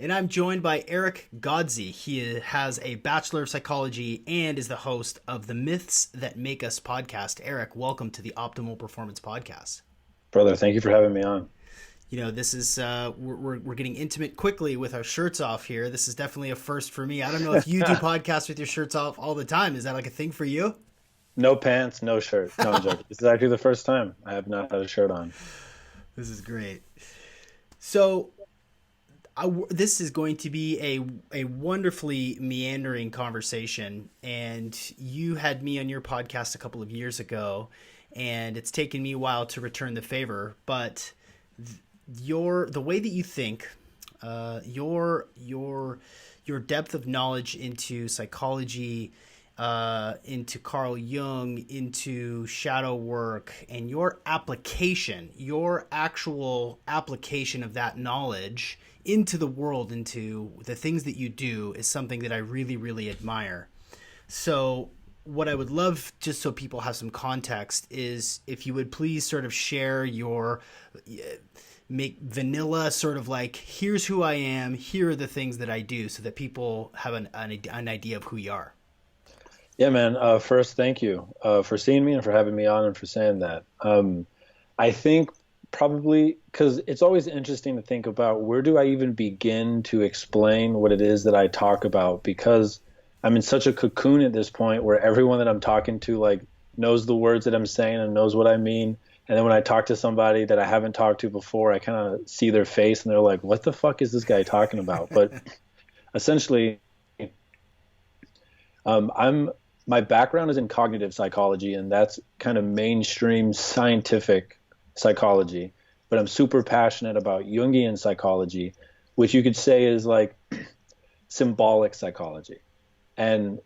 And I'm joined by Erick Godsey. He has a Bachelor of Psychology and is the host of the Myths That Make Us podcast. Erick, welcome to the Optimal Performance Podcast. Brother, thank you for having me on. You know, this is, we're getting intimate quickly with our shirts off here. This is definitely a first for me. I don't know if you do podcasts with your shirts off all the time. Is that like a thing for you? No pants, no shirt. No, I'm joking. This is actually the first time I have not had a shirt on. This is great. So, this is going to be a wonderfully meandering conversation, and you had me on your podcast a couple of years ago, and it's taken me a while to return the favor. But the way that you think, your depth of knowledge into psychology, into Carl Jung, into shadow work, and your actual application of that knowledge into the world, into the things that you do, is something that I really, really admire. So what I would love, just so people have some context, is if you would please sort of share make vanilla sort of like, here's who I am, here are the things that I do, so that people have an idea of who you are. Yeah, man. First, thank you for seeing me and for having me on and for saying that. I think probably because it's always interesting to think about, where do I even begin to explain what it is that I talk about, because I'm in such a cocoon at this point where everyone that I'm talking to like knows the words that I'm saying and knows what I mean. And then when I talk to somebody that I haven't talked to before, I kind of see their face and they're like, what the fuck is this guy talking about? But essentially, my background is in cognitive psychology, and that's kind of mainstream scientific psychology, but I'm super passionate about Jungian psychology, which you could say is like symbolic psychology. And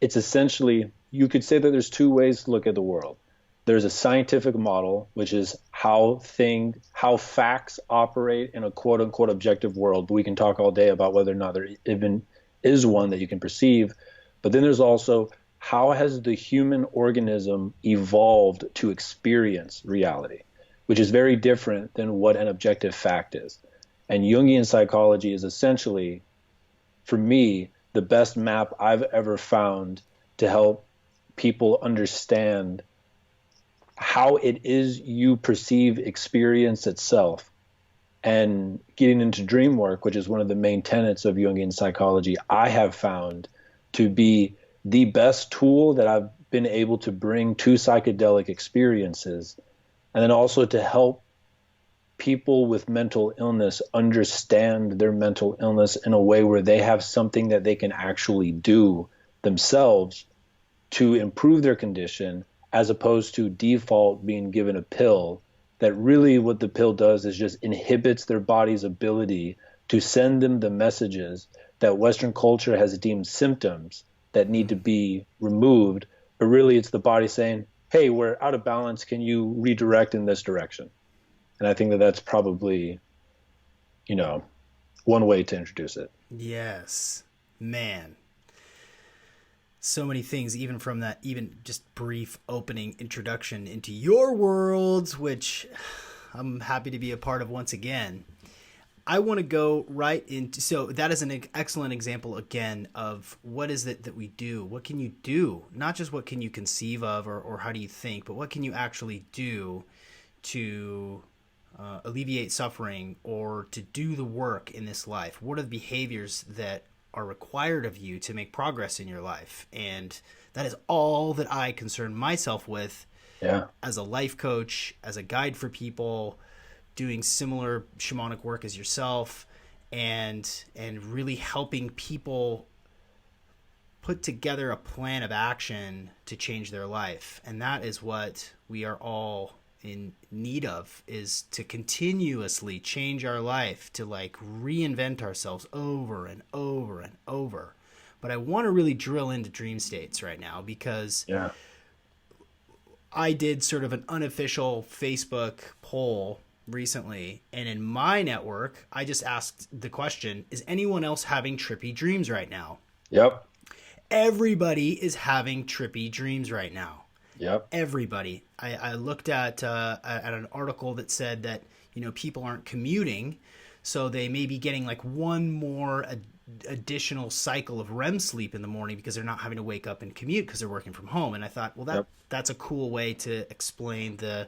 it's essentially, you could say that there's two ways to look at the world. There's a scientific model, which is how facts operate in a quote unquote objective world, but we can talk all day about whether or not there even is one that you can perceive. But then there's also, how has the human organism evolved to experience reality, which is very different than what an objective fact is. And Jungian psychology is essentially, for me, the best map I've ever found to help people understand how it is you perceive experience itself. And getting into dream work, which is one of the main tenets of Jungian psychology, I have found to be the best tool that I've been able to bring to psychedelic experiences, and then also to help people with mental illness understand their mental illness in a way where they have something that they can actually do themselves to improve their condition, as opposed to default being given a pill that really, what the pill does is just inhibits their body's ability to send them the messages that Western culture has deemed symptoms that need to be removed. But really, it's the body saying, hey, we're out of balance. Can you redirect in this direction? And I think that that's probably, one way to introduce it. Yes, man. So many things, even from that, even just brief opening introduction into your worlds, which I'm happy to be a part of once again. I want to go right into, so that is an excellent example again of what is it that we do? What can you do? Not just what can you conceive of or how do you think, but what can you actually do to alleviate suffering or to do the work in this life? What are the behaviors that are required of you to make progress in your life? And that is all that I concern myself with as a life coach, as a guide for people, doing similar shamanic work as yourself, and really helping people put together a plan of action to change their life. And that is what we are all in need of, is to continuously change our life, to like reinvent ourselves over and over and over. But I want to really drill into dream states right now, because I did sort of an unofficial Facebook poll recently, and in my network, I just asked the question, is anyone else having trippy dreams right now? Yep. Everybody is having trippy dreams right now. Yep. Everybody. I looked at an article that said that, people aren't commuting, So they may be getting like one more additional cycle of REM sleep in the morning because they're not having to wake up and commute because they're working from home. And I thought, well, Yep. that's a cool way to explain the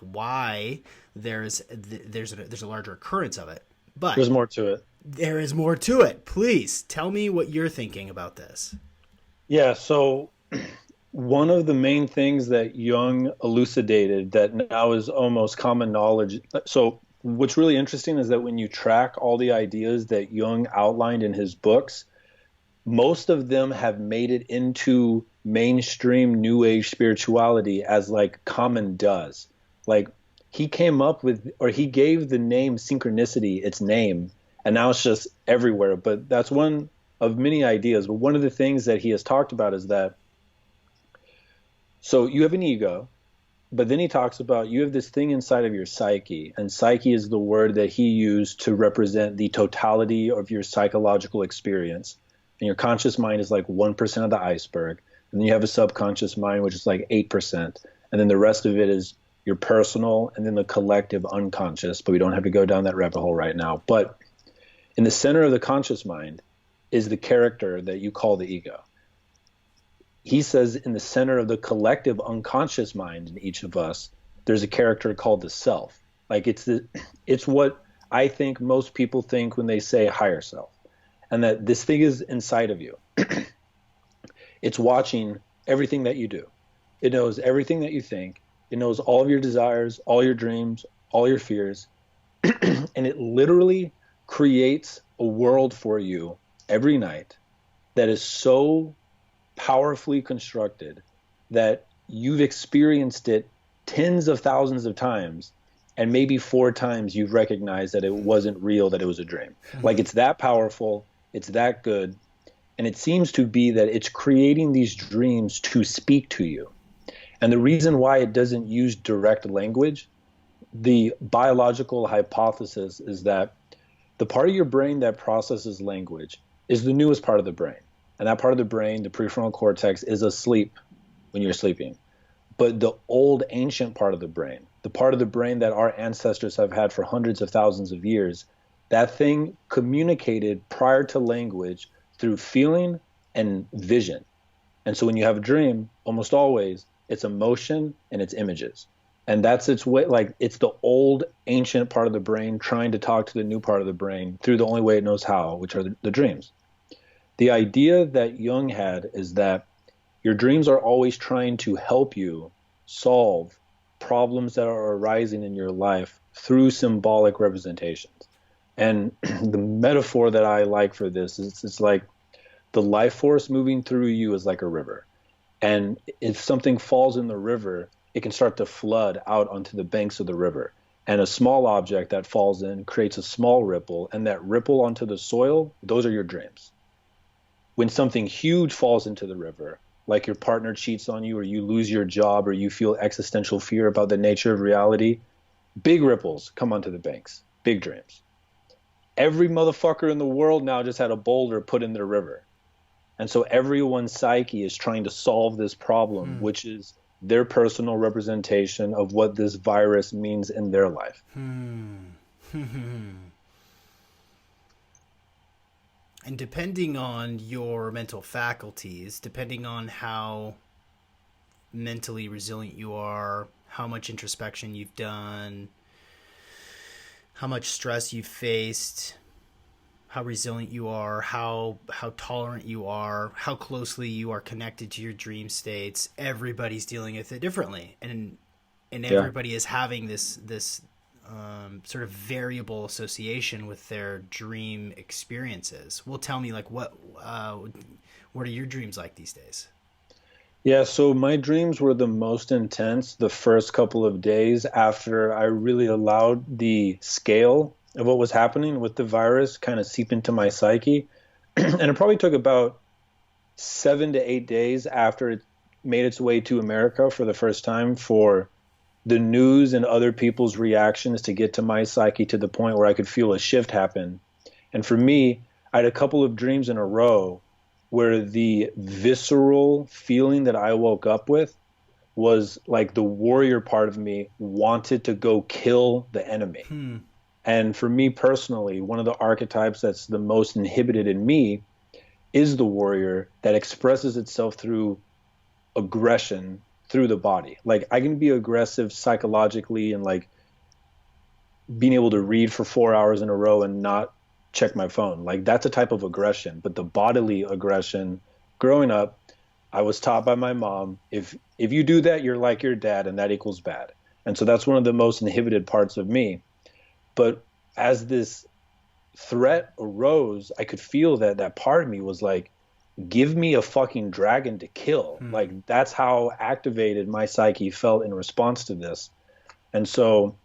why there's a larger occurrence of it. But There's more to it. there is more to it. Please tell me what you're thinking about this. Yeah, so one of the main things that Jung elucidated that now is almost common knowledge. So what's really interesting is that when you track all the ideas that Jung outlined in his books, most of them have made it into mainstream New Age spirituality as like common does. Like he came up with, or he gave the name synchronicity its name, and now it's just everywhere. But that's one of many ideas. But one of the things that he has talked about is that, so you have an ego, but then he talks about you have this thing inside of your psyche, and psyche is the word that he used to represent the totality of your psychological experience. And your conscious mind is like 1% of the iceberg. And then you have a subconscious mind, which is like 8%. And then the rest of it is your personal and then the collective unconscious. But we don't have to go down that rabbit hole right now. But in the center of the conscious mind is the character that you call the ego. He says in the center of the collective unconscious mind in each of us, there's a character called the self. Like it's what I think most people think when they say higher self. And that this thing is inside of you. It's watching everything that you do. It knows everything that you think. It knows all of your desires, all your dreams, all your fears. And it literally creates a world for you every night that is so powerfully constructed that you've experienced it tens of thousands of times, and maybe 4 times you've recognized that it wasn't real, that it was a dream. Like it's that powerful, it's that good. And it seems to be that it's creating these dreams to speak to you. And the reason why it doesn't use direct language, the biological hypothesis is that the part of your brain that processes language is the newest part of the brain. And that part of the brain, the prefrontal cortex, is asleep when you're sleeping. But the old ancient part of the brain, the part of the brain that our ancestors have had for hundreds of thousands of years, that thing communicated prior to language through feeling and vision. And so when you have a dream, almost always it's emotion and it's images. And that's its way, like it's the old ancient part of the brain trying to talk to the new part of the brain through the only way it knows how, which are the dreams. The idea that Jung had is that your dreams are always trying to help you solve problems that are arising in your life through symbolic representations. And the metaphor that I like for this is it's like the life force moving through you is like a river. And if something falls in the river, it can start to flood out onto the banks of the river. And a small object that falls in creates a small ripple, and that ripple onto the soil, those are your dreams. When something huge falls into the river, like your partner cheats on you, or you lose your job, or you feel existential fear about the nature of reality, big ripples come onto the banks, big dreams. Every motherfucker in the world now just had a boulder put in their river. And so everyone's psyche is trying to solve this problem, which is their personal representation of what this virus means in their life. And depending on your mental faculties, depending on how mentally resilient you are, how much introspection you've done, how much stress you've faced, how resilient you are, how tolerant you are, how closely you are connected to your dream states, everybody's dealing with it differently. And everybody is having this sort of variable association with their dream experiences. Well, tell me, like, what are your dreams like these days? Yeah, so my dreams were the most intense the first couple of days after I really allowed the scale of what was happening with the virus kind of seep into my psyche. And it probably took about 7 to 8 days after it made its way to America for the first time for the news and other people's reactions to get to my psyche to the point where I could feel a shift happen. And for me, I had a couple of dreams in a row where the visceral feeling that I woke up with was like the warrior part of me wanted to go kill the enemy. And for me personally, one of the archetypes that's the most inhibited in me is the warrior that expresses itself through aggression through the body. Like I can be aggressive psychologically and like being able to read for 4 hours in a row and not check my phone. Like that's a type of aggression. But the bodily aggression, growing up, I was taught by my mom, if you do that, you're like your dad, and that equals bad. And so that's one of the most inhibited parts of me. But as this threat arose, I could feel that that part of me was like, give me a fucking dragon to kill. Like that's how activated my psyche felt in response to this. And so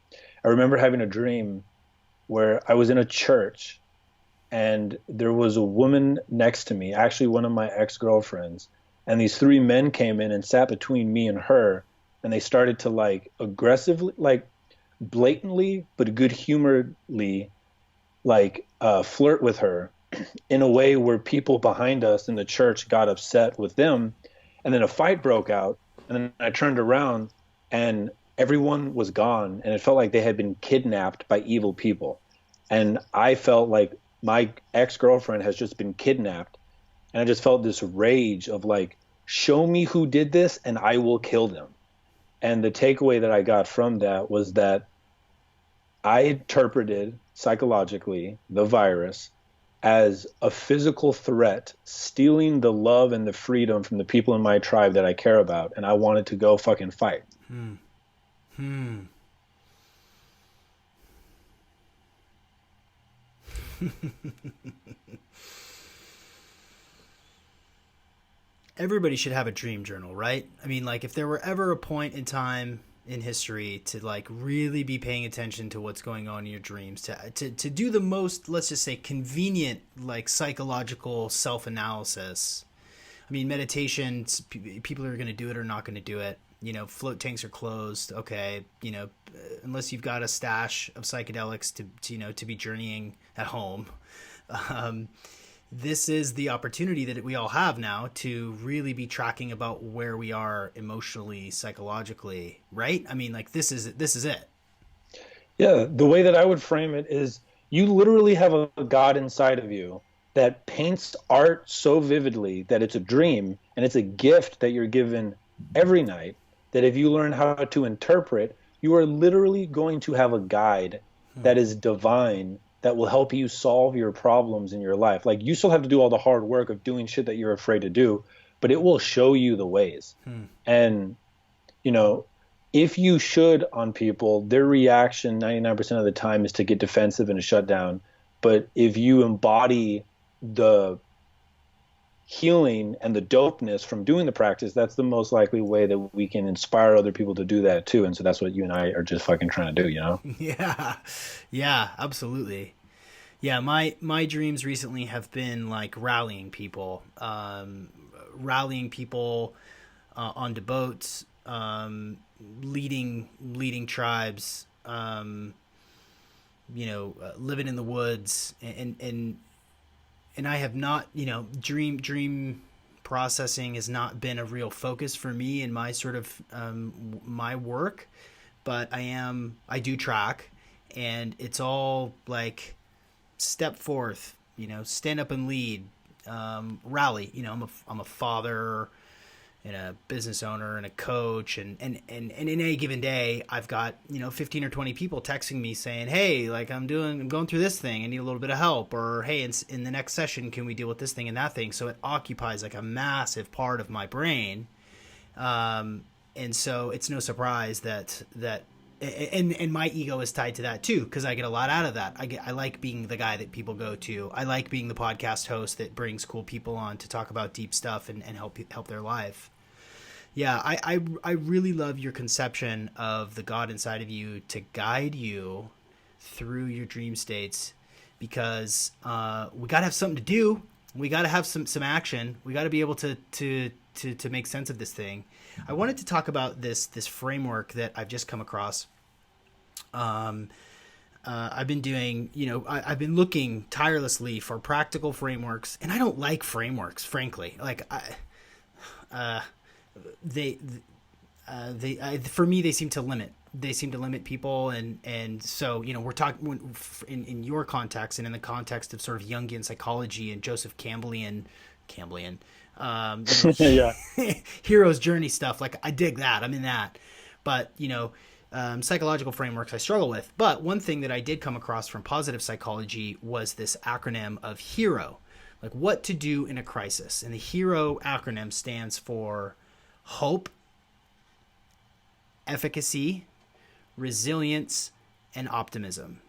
I remember having a dream where I was in a church and there was a woman next to me, actually one of my ex-girlfriends, and these three men came in and sat between me and her, and they started to like aggressively, like blatantly but good humoredly like flirt with her in a way where people behind us in the church got upset with them. And then a fight broke out, and then I turned around and everyone was gone, and it felt like they had been kidnapped by evil people. And I felt like my ex-girlfriend has just been kidnapped, and I just felt this rage of like, show me who did this and I will kill them. And the takeaway that I got from that was that I interpreted psychologically the virus as a physical threat, stealing the love and the freedom from the people in my tribe that I care about, and I wanted to go fucking fight. Everybody should have a dream journal, right? I mean, like if there were ever a point in time in history to like really be paying attention to what's going on in your dreams, to do the most, let's just say, convenient like psychological self-analysis. I mean, meditation, people are going to do it or not going to do it. You know, float tanks are closed. Okay, you know, unless you've got a stash of psychedelics to you know, to be journeying at home. This is the opportunity that we all have now to really be tracking about where we are emotionally, psychologically, right? I mean, like this is it. Yeah, the way that I would frame it is you literally have a God inside of you that paints art so vividly that it's a dream, and it's a gift that you're given every night, that if you learn how to interpret, you are literally going to have a guide that is divine, that will help you solve your problems in your life. Like you still have to do all the hard work of doing shit that you're afraid to do, but it will show you the ways. And, you know, if you should on people, their reaction 99% of the time is to get defensive and to shut down. But if you embody the healing and the dopeness from doing the practice, that's the most likely way that we can inspire other people to do that too. And so that's what you and I are just fucking trying to do, you know? Yeah, absolutely. Yeah, my dreams recently have been like rallying people onto boats, leading tribes, you know, living in the woods, and I have not, you know, dream processing has not been a real focus for me in my sort of my work, but I do track, and it's all like step forth, you know, stand up and lead, rally. You know, I'm a father and a business owner and a coach, and in any given day I've got, you know, 15 or 20 people texting me saying, hey, like I'm going through this thing, I need a little bit of help, or hey, in the next session can we deal with this thing and that thing. So it occupies like a massive part of my brain, and so it's no surprise that and my ego is tied to that too, because I get a lot out of that. I like being the guy that people go to. I like being the podcast host that brings cool people on to talk about deep stuff and help their life. Yeah, I really love your conception of the God inside of you to guide you through your dream states, because we got to have something to do. We got to have some action. We got to be able to make sense of this thing. I wanted to talk about this framework that I've just come across. I've been doing, you know, I've been looking tirelessly for practical frameworks, and I don't like frameworks, frankly. Like for me, they seem to limit they seem to limit people, and so we're talking in your context and in the context of sort of Jungian psychology and Joseph Campbellian Yeah. hero's journey stuff. Like, I dig that, I'm in that, but psychological frameworks I struggle with. But one thing that I did come across from positive psychology was this acronym of HERO, like what to do in a crisis. And the HERO acronym stands for hope, efficacy, resilience, and optimism.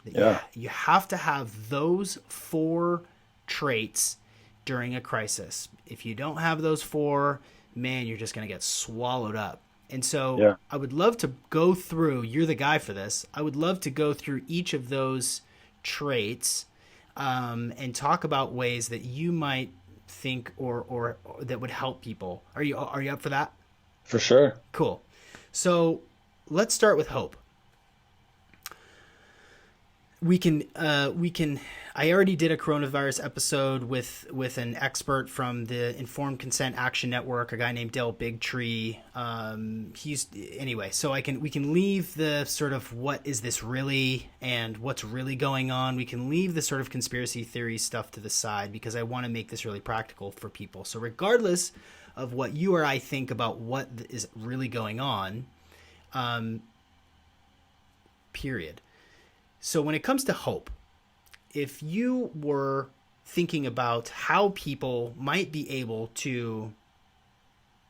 Yeah. You have to have those 4 traits during a crisis. If you don't have those 4, man, you're just going to get swallowed up. And so I would love to go through, you're the guy for this, I would love to go through each of those traits and talk about ways that you might think or that would help people. Are you up for that? For sure. Cool. So let's start with hope. We can, I already did a coronavirus episode with an expert from the Informed Consent Action Network, a guy named Dale Bigtree. So we can leave the sort of what is this really and what's really going on. We can leave the sort of conspiracy theory stuff to the side because I want to make this really practical for people. So regardless of what you or I think about what is really going on, period. So when it comes to hope, if you were thinking about how people might be able to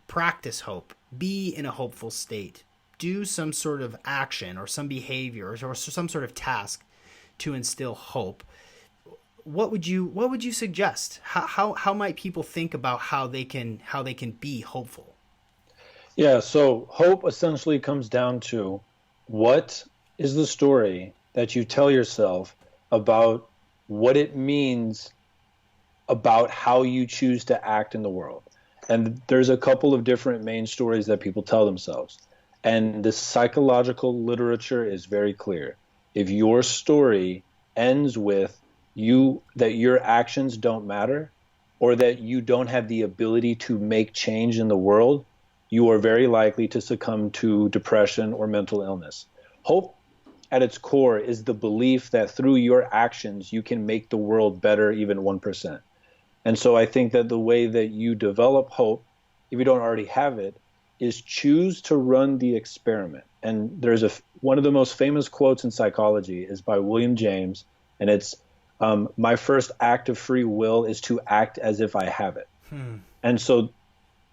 practice hope, be in a hopeful state, do some sort of action or some behavior or some sort of task to instill hope, what would you suggest? How might people think about how they can be hopeful? Yeah, so hope essentially comes down to what is the story that you tell yourself about what it means about how you choose to act in the world. And there's a couple of different main stories that people tell themselves. And the psychological literature is very clear. If your story ends with that your actions don't matter, or that you don't have the ability to make change in the world, you are very likely to succumb to depression or mental illness. Hope at its core is the belief that through your actions, you can make the world better even 1%. And so I think that the way that you develop hope, if you don't already have it, is choose to run the experiment. And there's one of the most famous quotes in psychology is by William James, and it's, my first act of free will is to act as if I have it. And so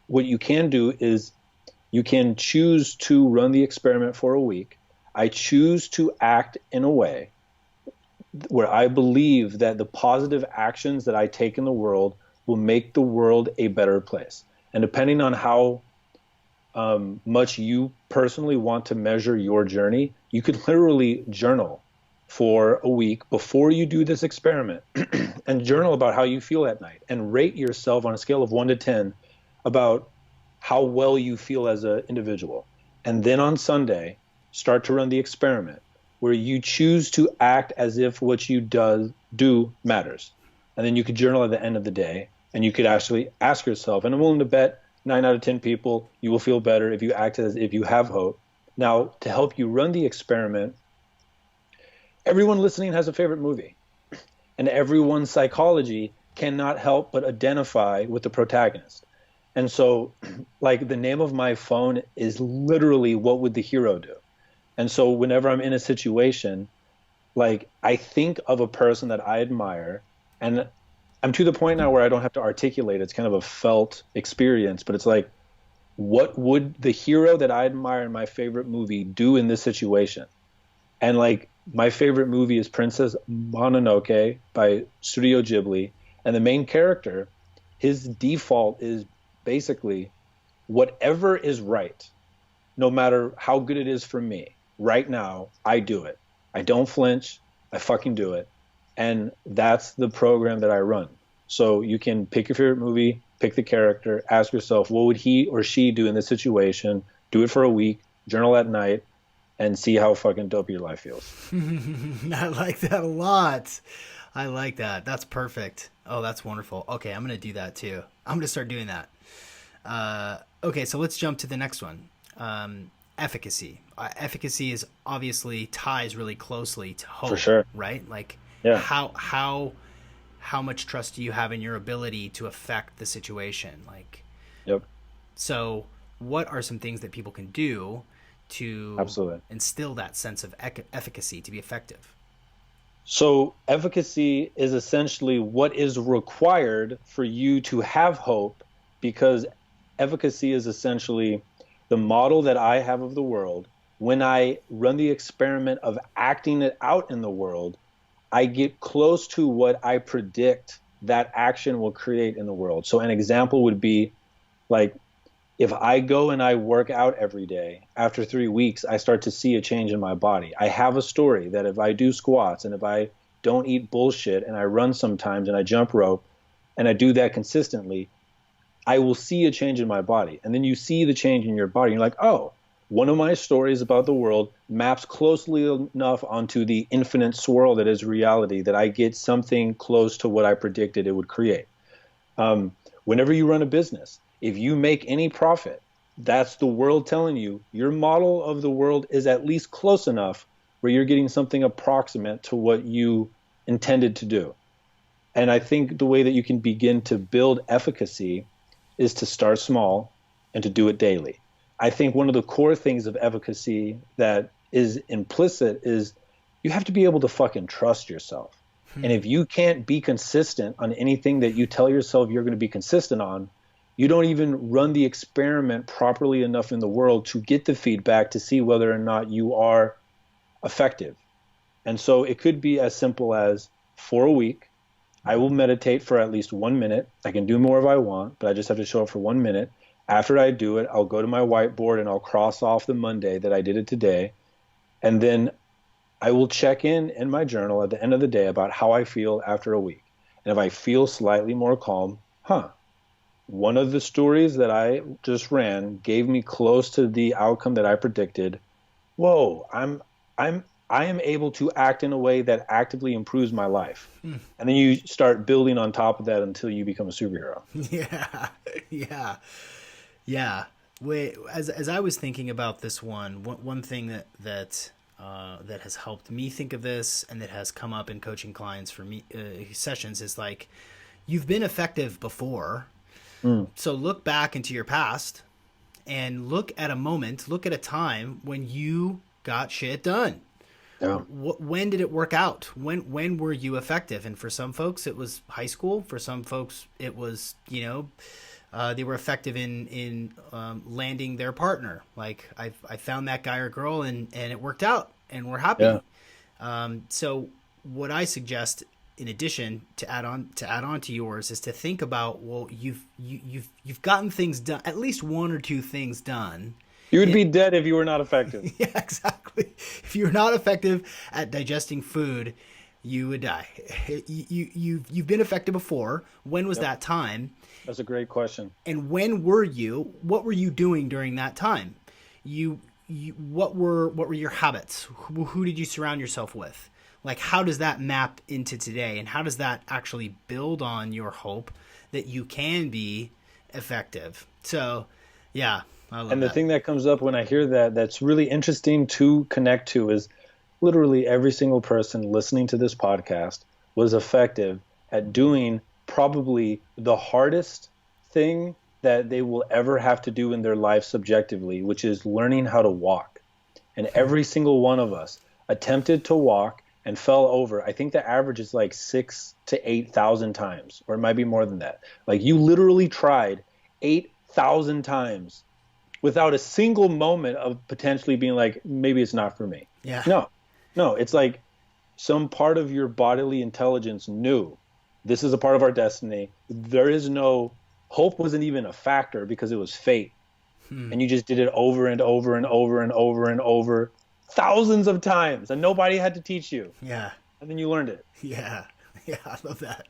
what you can do is you can choose to run the experiment for a week. I choose to act in a way where I believe that the positive actions that I take in the world will make the world a better place. And depending on how much you personally want to measure your journey, you could literally journal for a week before you do this experiment and journal about how you feel at night and rate yourself on a scale of 1 to 10 about how well you feel as an individual. And then on Sunday, start to run the experiment where you choose to act as if what you do matters. And then you could journal at the end of the day, and you could actually ask yourself, and I'm willing to bet 9 out of 10 people you will feel better if you act as if you have hope. Now, to help you run the experiment, everyone listening has a favorite movie, and everyone's psychology cannot help but identify with the protagonist. And so, like, the name of my phone is literally what would the hero do? And so whenever I'm in a situation, like, I think of a person that I admire, and I'm to the point now where I don't have to articulate. It's kind of a felt experience, but it's like, what would the hero that I admire in my favorite movie do in this situation? And like, my favorite movie is Princess Mononoke by Studio Ghibli. And the main character, his default is basically whatever is right, no matter how good it is for me. Right now, I do it. I don't flinch. I fucking do it. And that's the program that I run. So you can pick your favorite movie, pick the character, ask yourself, what would he or she do in this situation? Do it for a week, journal at night, and see how fucking dope your life feels. I like that a lot. I like that. That's perfect. Oh, that's wonderful. Okay, I'm going to do that too. I'm going to start doing that. Okay, so let's jump to the next one. efficacy. Efficacy is obviously ties really closely to hope, For sure. right? Like Yeah. how much trust do you have in your ability to affect the situation? Like, Yep. so what are some things that people can do to Absolutely. instill that sense of efficacy to be effective? So efficacy is essentially what is required for you to have hope, because efficacy is essentially the model that I have of the world. When I run the experiment of acting it out in the world, I get close to what I predict that action will create in the world. So an example would be like, if I go and I work out every day, after 3 weeks, I start to see a change in my body. I have a story that if I do squats and if I don't eat bullshit and I run sometimes and I jump rope and I do that consistently, I will see a change in my body. And then you see the change in your body. You're like, oh, one of my stories about the world maps closely enough onto the infinite swirl that is reality that I get something close to what I predicted it would create. Whenever you run a business, if you make any profit, that's the world telling you your model of the world is at least close enough where you're getting something approximate to what you intended to do. And I think the way that you can begin to build efficacy is to start small and to do it daily. I think one of the core things of efficacy that is implicit is you have to be able to fucking trust yourself. And if you can't be consistent on anything that you tell yourself you're going to be consistent on, you don't even run the experiment properly enough in the world to get the feedback to see whether or not you are effective. And so it could be as simple as, for a week, I will meditate for at least 1 minute. I can do more if I want, but I just have to show up for 1 minute. After I do it, I'll go to my whiteboard and I'll cross off the Monday that I did it today. And then I will check in my journal at the end of the day about how I feel after a week. And if I feel slightly more calm, one of the stories that I just ran gave me close to the outcome that I predicted. Whoa, I am able to act in a way that actively improves my life. And then you start building on top of that until you become a superhero. Yeah. Wait, as I was thinking about this one thing that has helped me think of this and that has come up in coaching clients for me sessions is like, you've been effective before. So look back into your past and look at a time when you got shit done. Yeah. When did it work out? When were you effective? And for some folks, it was high school. For some folks, it was, they were effective in landing their partner. Like I found that guy or girl and it worked out and we're happy. Yeah. So what I suggest, in addition to add on to yours, is to think about, well, you've gotten things done, at least one or two things done. You would be dead if you were not effective. Yeah, exactly. If you're not effective at digesting food, you would die. You've been effective before. When was that time? That's a great question. And when were you? What were you doing during that time? What were your habits? Who did you surround yourself with? Like, how does that map into today? And how does that actually build on your hope that you can be effective? So, yeah, I love that. And the thing that comes up when I hear that, that's really interesting to connect to, is literally every single person listening to this podcast was effective at doing probably the hardest thing that they will ever have to do in their life subjectively, which is learning how to walk. And every single one of us attempted to walk and fell over. I think the average is like 6,000 to 8,000 times, or it might be more than that. Like, you literally tried 8,000 times without a single moment of potentially being like, maybe it's not for me. Yeah. No, it's like some part of your bodily intelligence knew this is a part of our destiny. There is no hope, wasn't even a factor because it was fate. And you just did it over and over and over and over and over, thousands of times, and nobody had to teach you. Yeah. And then you learned it. Yeah, I love that.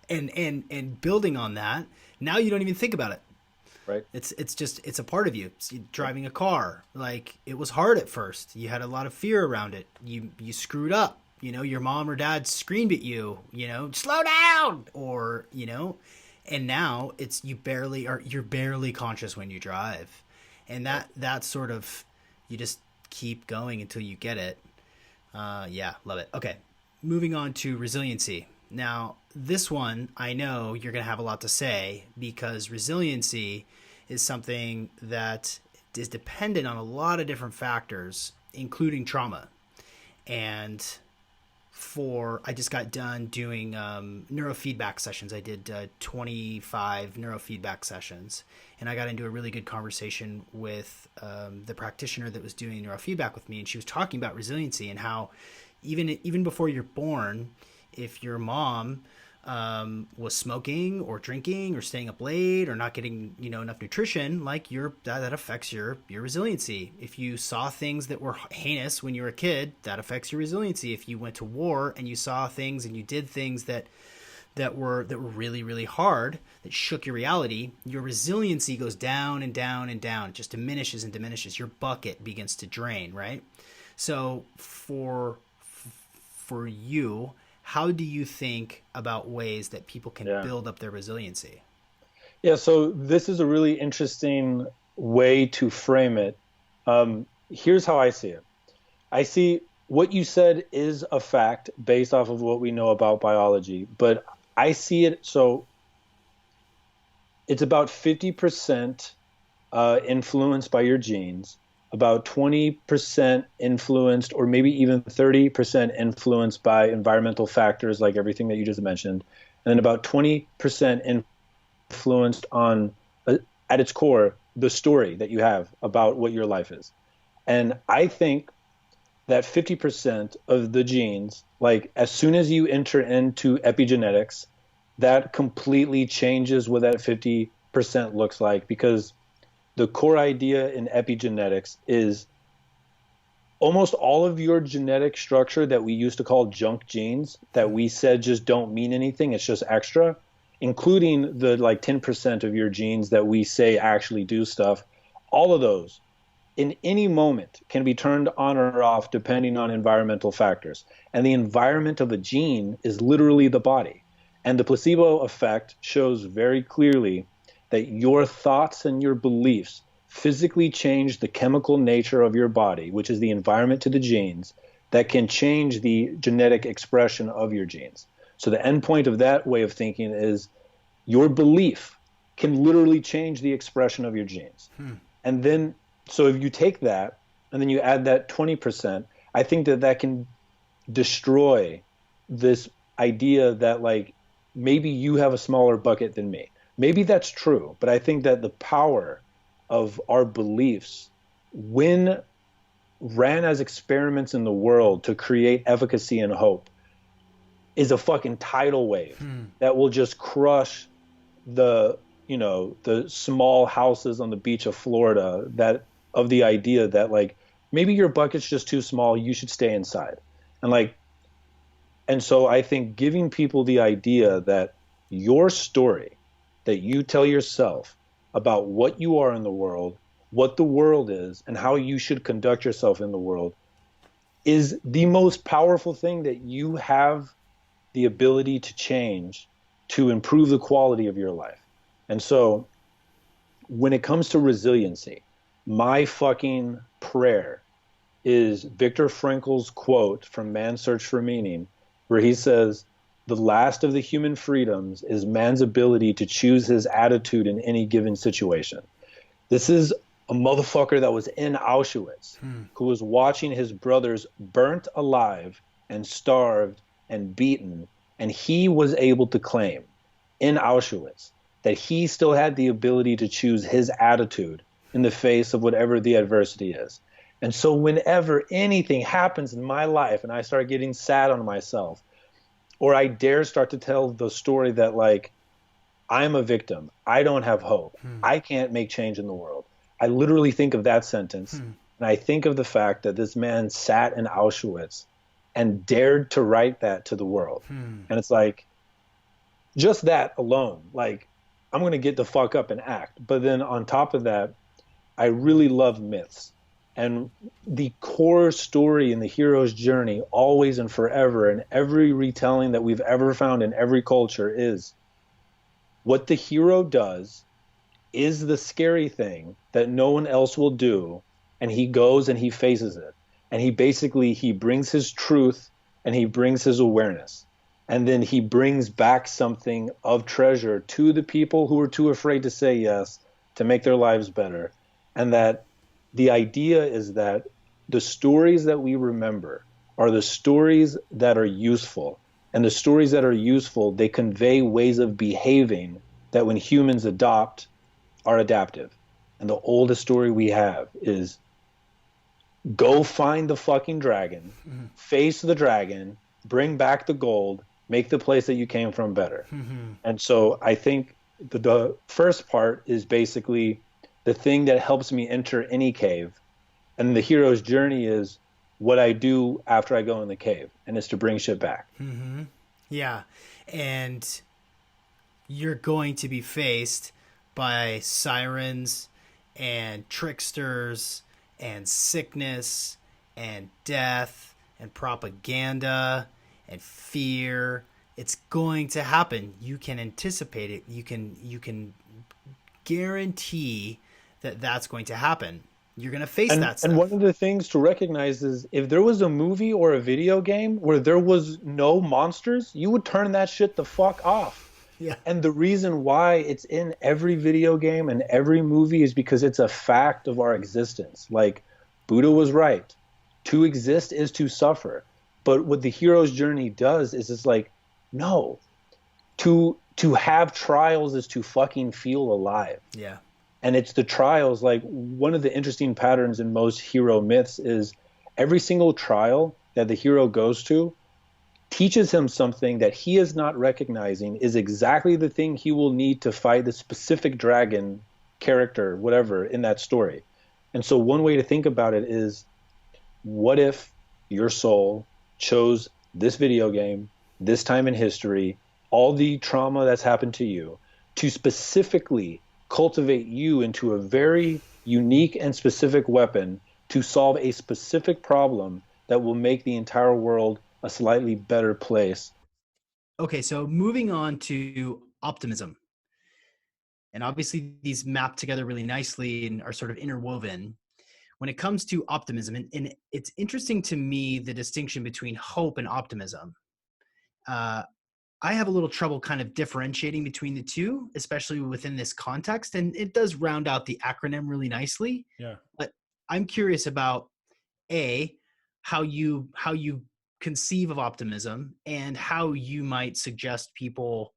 And building on that, now you don't even think about it. Right. It's a part of you. It's driving a car, like, it was hard at first. You had a lot of fear around it. You screwed up. Your mom or dad screamed at you, slow down, or, and now you're barely conscious when you drive. And that sort of, you just keep going until you get it. Yeah, love it. Okay, moving on to resiliency. Now, this one, I know you're going to have a lot to say, because resiliency is something that is dependent on a lot of different factors, including trauma. And I just got done doing neurofeedback sessions. I did 25 neurofeedback sessions, and I got into a really good conversation with the practitioner that was doing neurofeedback with me, and she was talking about resiliency and how even before you're born, if your mom was smoking or drinking or staying up late or not getting enough nutrition, like that affects your resiliency. If you saw things that were heinous when you were a kid, that affects your resiliency. If you went to war and you saw things and you did things that were really, really hard, that shook your reality, your resiliency goes down and down and down. It just diminishes and diminishes. Your bucket begins to drain, right? So for you, how do you think about ways that people can build up their resiliency? Yeah, so this is a really interesting way to frame it. Here's how I see it. I see what you said is a fact based off of what we know about biology, but I see it so it's about 50% influenced by your genes, about 20% influenced, or maybe even 30% influenced by environmental factors like everything that you just mentioned, and then about 20% influenced on, at its core, the story that you have about what your life is. And I think that 50% of the genes, like as soon as you enter into epigenetics, that completely changes what that 50% looks like, because the core idea in epigenetics is almost all of your genetic structure that we used to call junk genes, that we said just don't mean anything, it's just extra, including the like 10% of your genes that we say actually do stuff, all of those in any moment can be turned on or off depending on environmental factors. And the environment of a gene is literally the body. And the placebo effect shows very clearly that your thoughts and your beliefs physically change the chemical nature of your body, which is the environment to the genes, that can change the genetic expression of your genes. So the end point of that way of thinking is your belief can literally change the expression of your genes. And then, so if you take that and then you add that 20%, I think that can destroy this idea that like maybe you have a smaller bucket than me. Maybe that's true, but I think that the power of our beliefs, when ran as experiments in the world to create efficacy and hope, is a fucking tidal wave that will just crush the small houses on the beach of Florida, that of the idea that like maybe your bucket's just too small, you should stay inside. And so I think giving people the idea that your story that you tell yourself about what you are in the world, what the world is, and how you should conduct yourself in the world is the most powerful thing that you have the ability to change to improve the quality of your life. And so when it comes to resiliency, my fucking prayer is Viktor Frankl's quote from Man's Search for Meaning, where he says, "The last of the human freedoms is man's ability to choose his attitude in any given situation." This is a motherfucker that was in Auschwitz, who was watching his brothers burnt alive and starved and beaten, and he was able to claim in Auschwitz that he still had the ability to choose his attitude in the face of whatever the adversity is. And so whenever anything happens in my life and I start getting sad on myself, or I dare start to tell the story that like, I'm a victim, I don't have hope, I can't make change in the world, I literally think of that sentence. And I think of the fact that this man sat in Auschwitz and dared to write that to the world. And it's like, just that alone, like, I'm going to get the fuck up and act. But then on top of that, I really love myths. And the core story in the hero's journey, always and forever, and every retelling that we've ever found in every culture, is what the hero does is the scary thing that no one else will do, and he goes and he faces it. And he basically he brings his truth and he brings his awareness. And then he brings back something of treasure to the people who are too afraid to say yes to make their lives better. And that the idea is that the stories that we remember are the stories that are useful. And the stories that are useful, they convey ways of behaving that when humans adopt are adaptive. And the oldest story we have is go find the fucking dragon, Mm-hmm. face the dragon, bring back the gold, make the place that you came from better. Mm-hmm. And so I think the first part is basically the thing that helps me enter any cave. And the hero's journey is what I do after I go in the cave, and it's to bring shit back. Mm-hmm. Yeah. And you're going to be faced by sirens and tricksters and sickness and death and propaganda and fear. It's going to happen. You can anticipate it. You can guarantee that that's going to happen. You're going to face that And one stuff. of the things to recognize is if there was a movie or a video game where there was no monsters, you would turn that shit the fuck off. Yeah. And the reason why it's in every video game and every movie is because it's a fact of our existence. Like Buddha was right. To exist is to suffer. But what the hero's journey does is it's like, no, to have trials is to fucking feel alive. Yeah. And it's the trials. Like one of the interesting patterns in most hero myths is every single trial that the hero goes to teaches him something that he is not recognizing is exactly the thing he will need to fight the specific dragon character, whatever, in that story. And so one way to think about it is what if your soul chose this video game, this time in history, all the trauma that's happened to you, to specifically cultivate you into a very unique and specific weapon to solve a specific problem that will make the entire world a slightly better place. Okay, so moving on to optimism. And obviously these map together really nicely and are sort of interwoven. When it comes to optimism, and it's interesting to me the distinction between hope and optimism. Uh, I have a little trouble kind of differentiating between the two, especially within this context. And it does round out the acronym really nicely. Yeah. But I'm curious about a how you conceive of optimism and how you might suggest people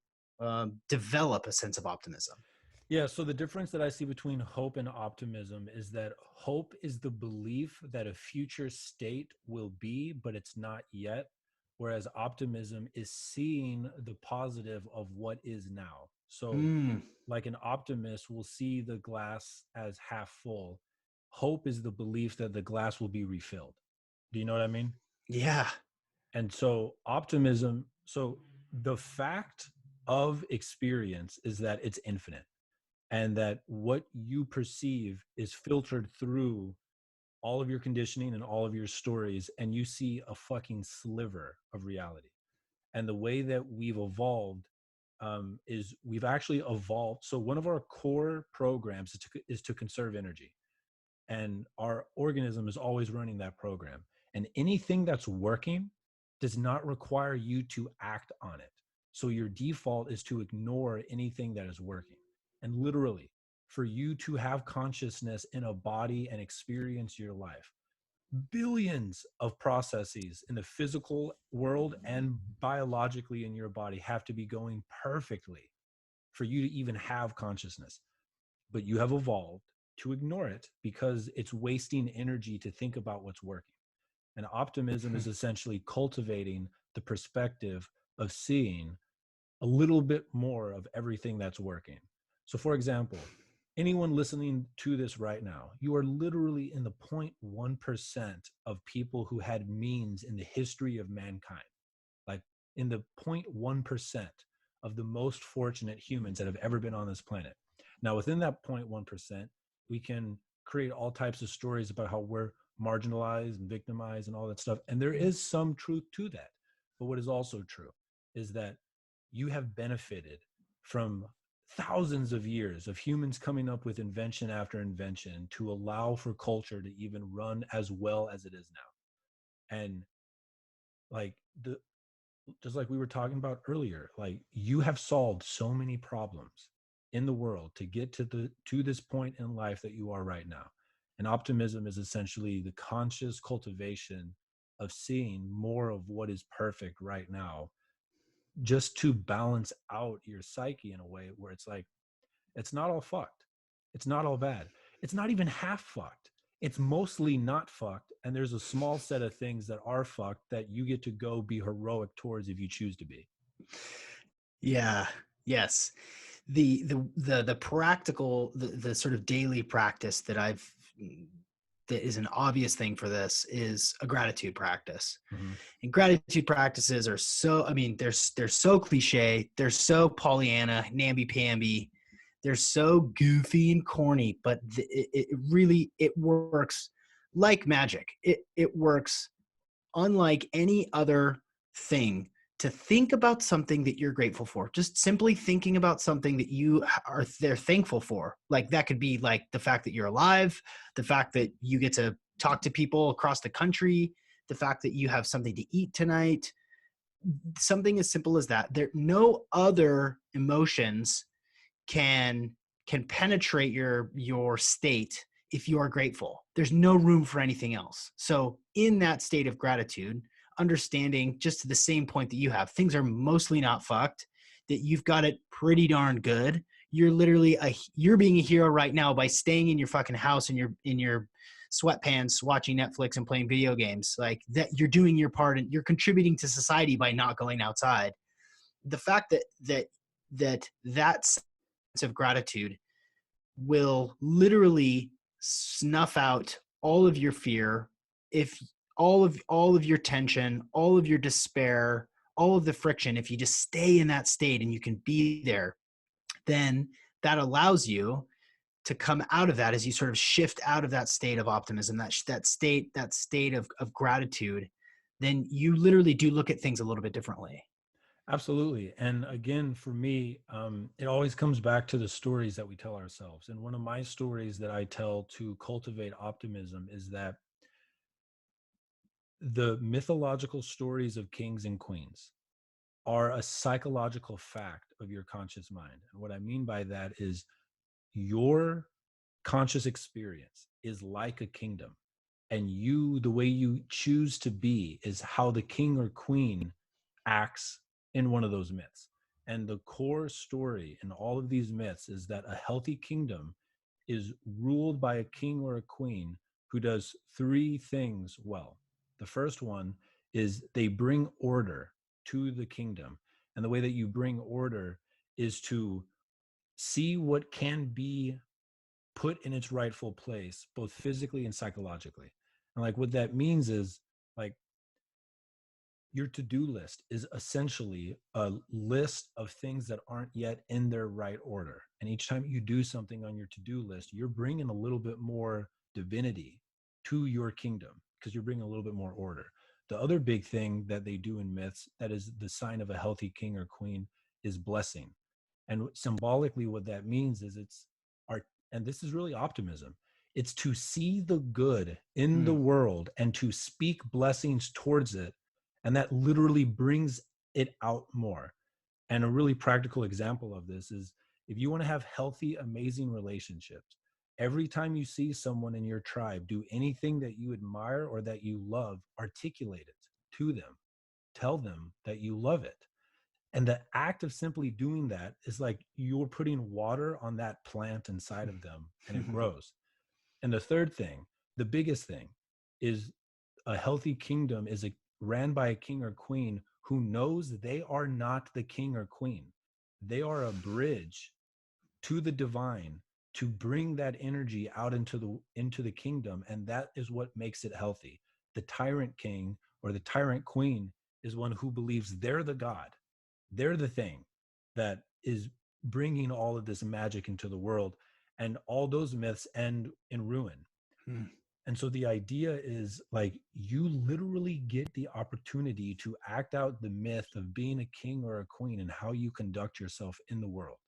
develop a sense of optimism. Yeah. So the difference that I see between hope and optimism is that hope is the belief that a future state will be, but it's not yet. Whereas optimism is seeing the positive of what is now. So, Mm, like an optimist will see the glass as half full. Hope is the belief that the glass will be refilled. Do you know what I mean? yeah. And so optimism, so the fact of experience is that it's infinite and that what you perceive is filtered through all of your conditioning and all of your stories, and you see a fucking sliver of reality. And the way that we've evolved is we've actually evolved. So one of our core programs is to conserve energy, and our organism is always running that program. And anything that's working does not require you to act on it. So your default is to ignore anything that is working. And literally, for you to have consciousness in a body and experience your life, billions of processes in the physical world and biologically in your body have to be going perfectly for you to even have consciousness. But you have evolved to ignore it because it's wasting energy to think about what's working. And optimism is essentially cultivating the perspective of seeing a little bit more of everything that's working. So, for example, anyone listening to this right now, you are literally in the 0.1% of people who had means in the history of mankind, like in the 0.1% of the most fortunate humans that have ever been on this planet. Now, within that 0.1%, we can create all types of stories about how we're marginalized and victimized and all that stuff. And there is some truth to that. But what is also true is that you have benefited from thousands of years of humans coming up with invention after invention to allow for culture to even run as well as it is now. And like the just like we were talking about earlier, like you have solved so many problems in the world to get to this point in life that you are right now. And optimism is essentially the conscious cultivation of seeing more of what is perfect right now, just to balance out your psyche in a way where it's like, it's not all fucked. It's not all bad. It's not even half fucked. It's mostly not fucked. And there's a small set of things that are fucked that you get to go be heroic towards if you choose to be. Yeah. Yes. The practical, the sort of daily practice that is an obvious thing for this is a gratitude practice. Mm-hmm. And gratitude practices are so, I mean, they're so cliche, they're so Pollyanna, namby-pamby, they're so goofy and corny, but it really, it works like magic. It works unlike any other thing to think about something that you're grateful for. Just simply thinking about something that they're thankful for. Like that could be like the fact that you're alive, the fact that you get to talk to people across the country, the fact that you have something to eat tonight, something as simple as that. There no other emotions can penetrate your state if you are grateful. There's no room for anything else. So in that state of gratitude, understanding just to the same point that you have, things are mostly not fucked, that you've got it pretty darn good. You're being a hero right now by staying in your fucking house in your sweatpants, watching Netflix and playing video games. Like that, you're doing your part and you're contributing to society by not going outside. The fact that sense of gratitude will literally snuff out all of your fear, if all of your tension, all of your despair, all of the friction. If you just stay in that state and you can be there, then that allows you to come out of that as you sort of shift out of that state of optimism, that state of gratitude. Then you literally do look at things a little bit differently. Absolutely. And again, for me, it always comes back to the stories that we tell ourselves. And one of my stories that I tell to cultivate optimism is that the mythological stories of kings and queens are a psychological fact of your conscious mind. And what I mean by that is your conscious experience is like a kingdom. And you, the way you choose to be, is how the king or queen acts in one of those myths. And the core story in all of these myths is that a healthy kingdom is ruled by a king or a queen who does three things well. The first one is they bring order to the kingdom. And the way that you bring order is to see what can be put in its rightful place, both physically and psychologically. And like what that means is like your to-do list is essentially a list of things that aren't yet in their right order. And each time you do something on your to-do list, you're bringing a little bit more divinity to your kingdom because you're bringing a little bit more order. The other big thing that they do in myths that is the sign of a healthy king or queen is blessing. And symbolically, what that means is it's art, and this is really optimism. It's to see the good in the world and to speak blessings towards it. And that literally brings it out more. And a really practical example of this is if you want to have healthy, amazing relationships, every time you see someone in your tribe do anything that you admire or that you love, articulate it to them. Tell them that you love it. And the act of simply doing that is like you're putting water on that plant inside of them and it grows. And the third thing, the biggest thing, is a healthy kingdom is ran by a king or queen who knows they are not the king or queen. They are a bridge to the divine to bring that energy out into the kingdom, and that is what makes it healthy. The tyrant king or the tyrant queen is one who believes they're the god. They're the thing that is bringing all of this magic into the world, and all those myths end in ruin. And so the idea is like you literally get the opportunity to act out the myth of being a king or a queen and how you conduct yourself in the world.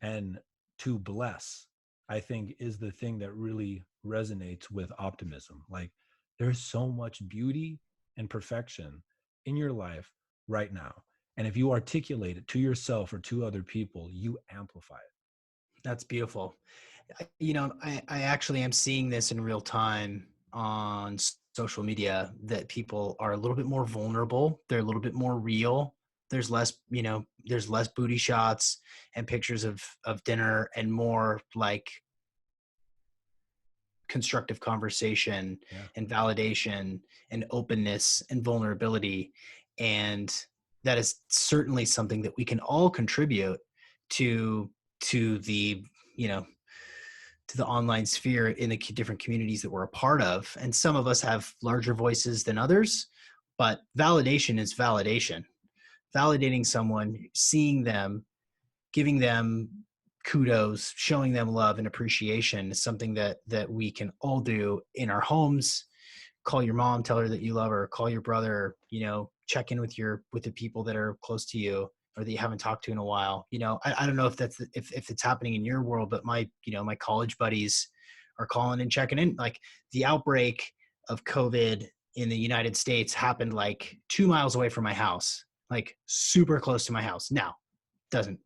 And to bless, I think, is the thing that really resonates with optimism. Like, there's so much beauty and perfection in your life right now. And if you articulate it to yourself or to other people, you amplify it. That's beautiful. I actually am seeing this in real time on social media, that people are a little bit more vulnerable. They're a little bit more real. There's less, there's less booty shots and pictures of dinner, and more like constructive conversation Yeah. and validation and openness and vulnerability. And that is certainly something that we can all contribute to the, you know, to the online sphere in the different communities that we're a part of. And some of us have larger voices than others, but validation is validation. Validating someone, seeing them, giving them kudos, showing them love and appreciation is something that we can all do in our homes. Call your mom, tell her that you love her. Call your brother, check in with the people that are close to you or that you haven't talked to in a while. I don't know if that's if it's happening in your world, but my college buddies are calling and checking in. Like, the outbreak of COVID in the United States happened like 2 miles away from my house, like super close to my house. Now, doesn't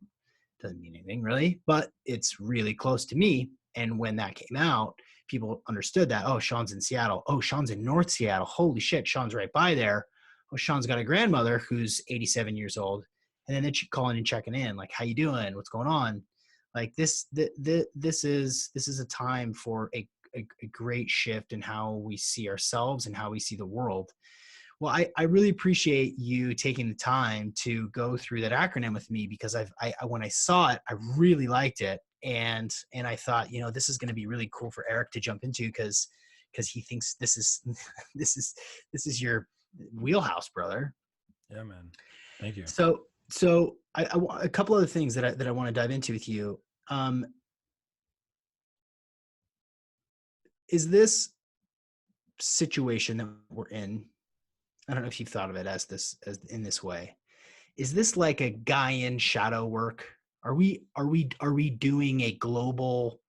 mean anything really, but it's really close to me. And when that came out, people understood that, oh, Sean's in Seattle. Oh, Sean's in North Seattle. Holy shit, Sean's right by there. Oh, Sean's got a grandmother who's 87 years old. And then they're calling and checking in, like, how you doing? What's going on? Like, this is a time for a great shift in how we see ourselves and how we see the world. Well, I really appreciate you taking the time to go through that acronym with me, because when I saw it, I really liked it. And I thought, this is going to be really cool for Erick to jump into, because he thinks this is this is your wheelhouse, brother. Yeah, man. Thank you. So a couple other things that I want to dive into with you. Is this situation that we're in, I don't know if you've thought of it as in this way. Is this like a Gaian shadow work? Are we doing a global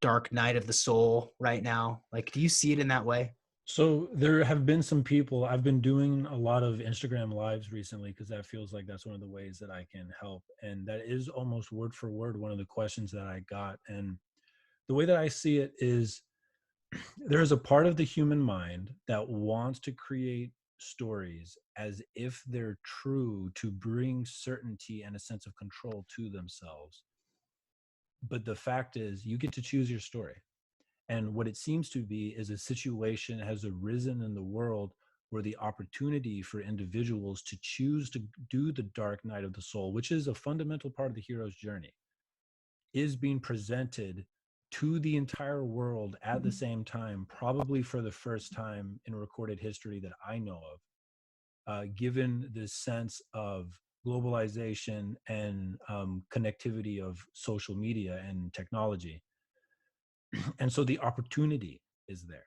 dark night of the soul right now? Like, do you see it in that way? So there have been some people, I've been doing a lot of Instagram lives recently because that feels like that's one of the ways that I can help. And that is almost word for word one of the questions that I got. And the way that I see it is, there is a part of the human mind that wants to create stories as if they're true to bring certainty and a sense of control to themselves. But the fact is, you get to choose your story. And what it seems to be is a situation has arisen in the world where the opportunity for individuals to choose to do the dark night of the soul, which is a fundamental part of the hero's journey, is being presented to the entire world at the same time, probably for the first time in recorded history that I know of, given this sense of globalization and connectivity of social media and technology. And so the opportunity is there,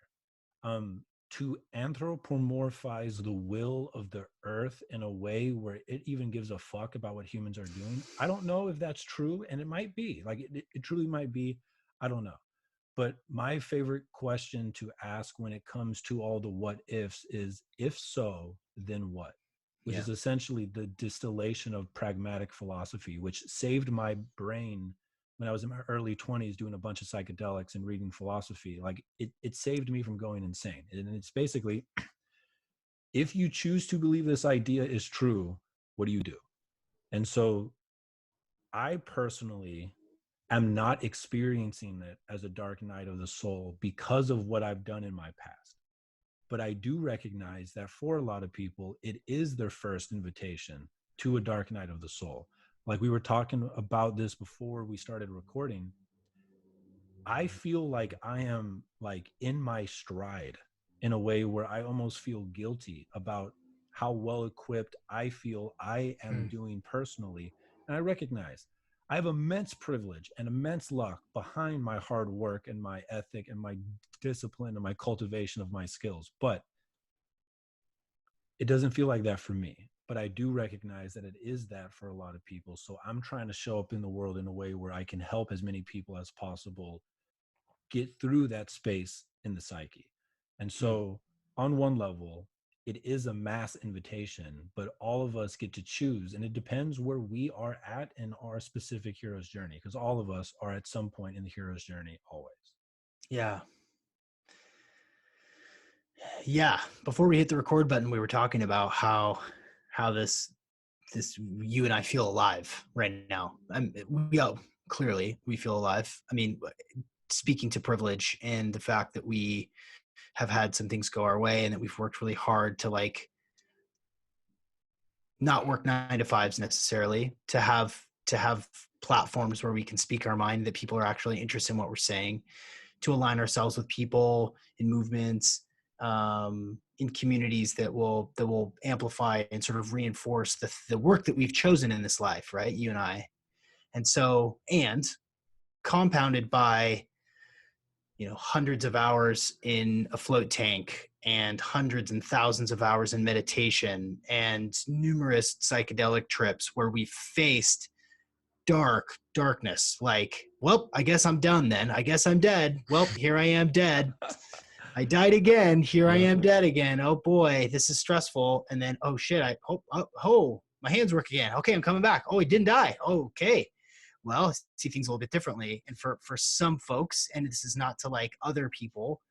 um, to anthropomorphize the will of the earth in a way where it even gives a fuck about what humans are doing. I don't know if that's true, and it might be. Like, it truly might be. I don't know. But my favorite question to ask when it comes to all the what ifs is, if so, then what? Which Yeah. is essentially the distillation of pragmatic philosophy, which saved my brain when I was in my early 20s doing a bunch of psychedelics and reading philosophy. Like, it saved me from going insane. And it's basically, if you choose to believe this idea is true, what do you do? And so I personally am not experiencing it as a dark night of the soul because of what I've done in my past. But I do recognize that for a lot of people, it is their first invitation to a dark night of the soul. Like, we were talking about this before we started recording. I feel like I am like in my stride in a way where I almost feel guilty about how well equipped I feel I am doing personally. And I recognize I have immense privilege and immense luck behind my hard work and my ethic and my discipline and my cultivation of my skills. But it doesn't feel like that for me. but I do recognize that it is that for a lot of people. So I'm trying to show up in the world in a way where I can help as many people as possible get through that space in the psyche. And so, on one level, it is a mass invitation, but all of us get to choose. And it depends where we are at in our specific hero's journey, because all of us are at some point in the hero's journey always. Yeah. Yeah. Before we hit the record button, we were talking about how this you and I feel alive right now. Clearly we feel alive. I mean, speaking to privilege and the fact that we have had some things go our way and that we've worked really hard to like not work 9 to 5s necessarily, to have platforms where we can speak our mind, that people are actually interested in what we're saying, to align ourselves with people in movements, in communities that will amplify and sort of reinforce the work that we've chosen in this life, right? You and I. And so, and compounded by, hundreds of hours in a float tank and hundreds and thousands of hours in meditation and numerous psychedelic trips where we faced darkness. Like, well, I guess I'm done then. I guess I'm dead. Well, here I am dead. I died again. Here I am dead again. Oh boy, this is stressful. And then, oh shit, my hands work again. Okay, I'm coming back. Oh, he didn't die. Okay. Well, see things a little bit differently. And for some folks, and this is not to like other people,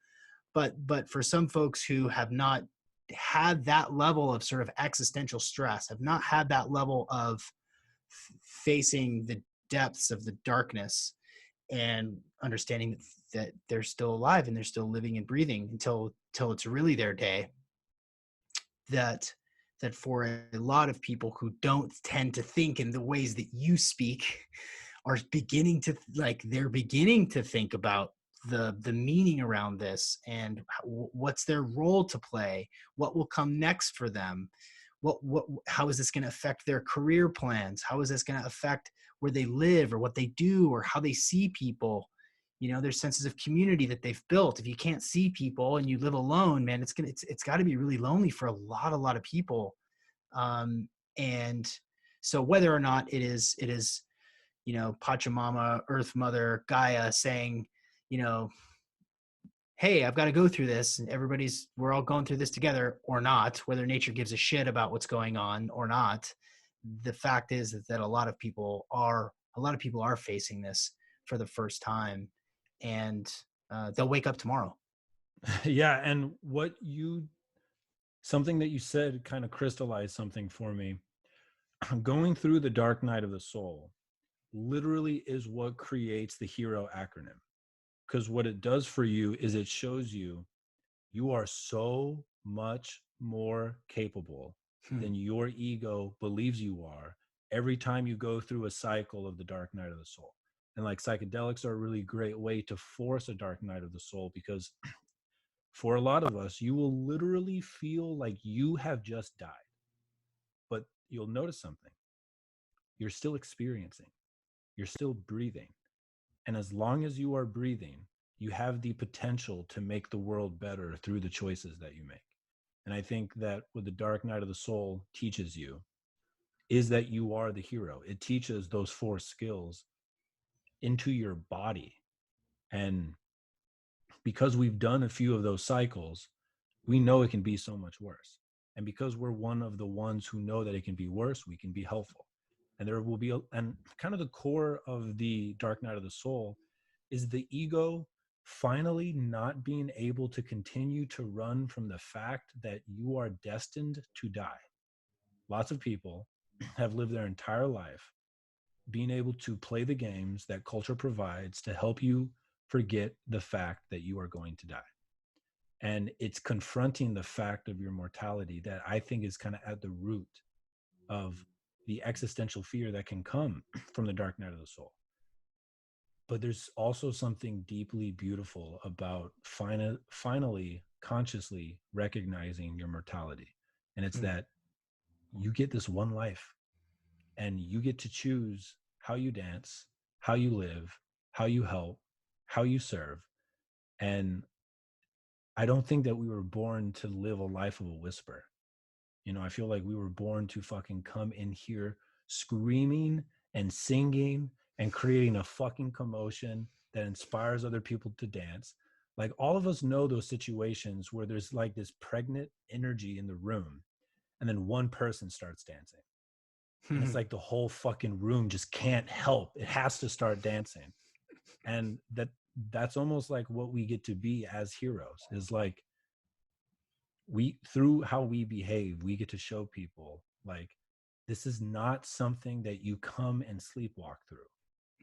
but for some folks who have not had that level of sort of existential stress, have not had that level of facing the depths of the darkness and understanding that they're still alive and they're still living and breathing until it's really their day, that for a lot of people who don't tend to think in the ways that you speak are beginning to think about the meaning around this and what's their role to play, what will come next for them, how is this going to affect their career plans, how is this going to affect where they live or what they do or how they see people. There's senses of community that they've built. If you can't see people and you live alone, man, it's got to be really lonely for a lot of people. And so whether or not it is Pachamama, Earth Mother, Gaia saying, hey, I've got to go through this, and we're all going through this together, or not, whether nature gives a shit about what's going on or not. The fact is that a lot of people are facing this for the first time, and they'll wake up tomorrow. Yeah. And something that you said kind of crystallized something for me. Going through the dark night of the soul literally is what creates the H.E.R.O acronym. Because what it does for you is it shows you are so much more capable than your ego believes you are every time you go through a cycle of the dark night of the soul. And like psychedelics are a really great way to force a dark night of the soul, because for a lot of us, you will literally feel like you have just died. But you'll notice something. You're still experiencing, you're still breathing. And as long as you are breathing, you have the potential to make the world better through the choices that you make. And I think that what the dark night of the soul teaches you is that you are the hero. It teaches those 4 skills into your body. And because we've done a few of those cycles, we know it can be so much worse. And because we're one of the ones who know that it can be worse, we can be helpful. And there will be, and kind of the core of the dark night of the soul is the ego finally not being able to continue to run from the fact that you are destined to die. Lots of people have lived their entire life being able to play the games that culture provides to help you forget the fact that you are going to die. And it's confronting the fact of your mortality that I think is kind of at the root of the existential fear that can come from the dark night of the soul. But there's also something deeply beautiful about finally consciously recognizing your mortality. And it's that you get this one life and you get to choose how you dance, how you live, how you help, how you serve. And I don't think that we were born to live a life of a whisper. You know, I feel like we were born to fucking come in here screaming and singing and creating a fucking commotion that inspires other people to dance. Like all of us know those situations where there's like this pregnant energy in the room and then one person starts dancing. And it's like the whole fucking room just can't help. It has to start dancing. And that's almost like what we get to be as heroes is like we through how we behave, we get to show people like this is not something that you come and sleepwalk through.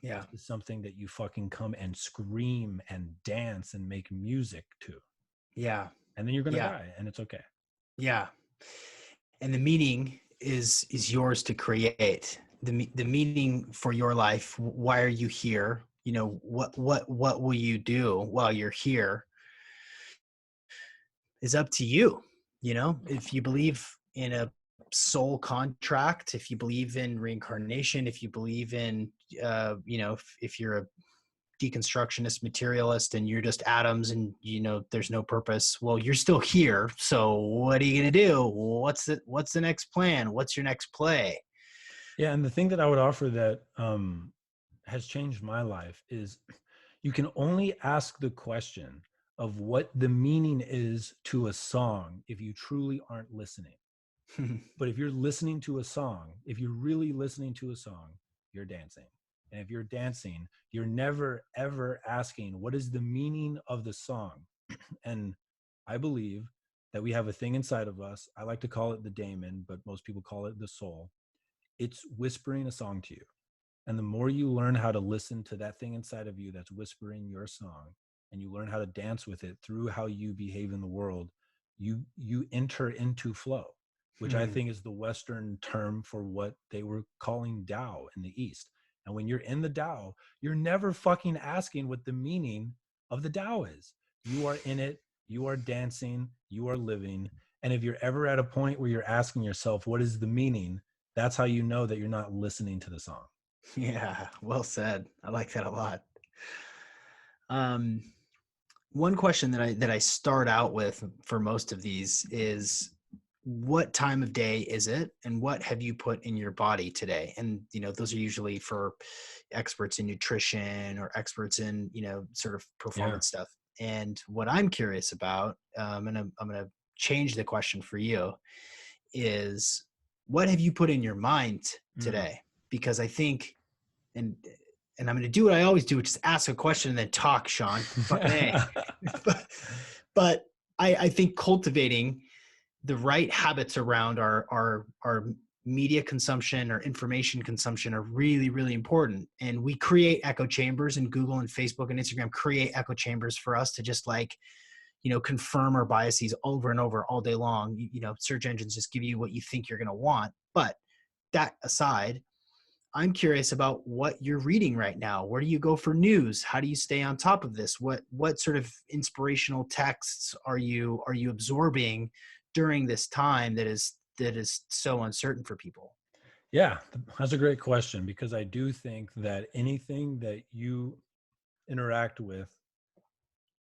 Yeah. This is something that you fucking come and scream and dance and make music to. Yeah. And then you're gonna Yeah. die and it's okay. Yeah. And the meaning is yours to create. The meaning for your life. Why are you here? You know, what will you do while you're here is up to you. You know, if you believe in a soul contract, if you believe in reincarnation, if you believe in you know, if you're a deconstructionist materialist and you're just atoms and you know there's no purpose, well, you're still here, so what are you gonna do? What's the next plan? What's your next play? Yeah, and the thing that I would offer that has changed my life is you can only ask the question of what the meaning is to a song if you truly aren't listening. But if you're listening to a song, if you're really listening to a song, you're dancing. And if you're dancing, you're never ever asking what is the meaning of the song. And I believe that we have a thing inside of us. I like to call it the daemon, but most people call it the soul. It's whispering a song to you. And the more you learn how to listen to that thing inside of you that's whispering your song, and you learn how to dance with it through how you behave in the world, you enter into flow, which I think is the Western term for what they were calling Tao in the East. And when you're in the Tao, you're never fucking asking what the meaning of the Tao is. You are in it, you are dancing, you are living. And if you're ever at a point where you're asking yourself, what is the meaning? That's how you know that you're not listening to the song. Yeah, well said. I like that a lot. um One question that I start out with for most of these is, what time of day is it and what have you put in your body today? And you know, those are usually for experts in nutrition or experts in, you know, sort of Yeah. performance stuff. And what I'm curious about, and I'm going to change the question for you, is what have you put in your mind Mm. today? Because I think, and I'm going to do what I always do, which is ask a question and then talk, Sean. Fucking A. but but I think cultivating the right habits around our media consumption or information consumption are really, really important. And we create echo chambers, and Google and Facebook and Instagram create echo chambers for us to just like, you know, confirm our biases over and over all day long. You know, search engines just give you what you think you're going to want. But that aside, I'm curious about what you're reading right now. Where do you go for news? How do you stay on top of this? What sort of inspirational texts are you absorbing during this time that is so uncertain for people? Yeah, that's a great question because I do think that anything that you interact with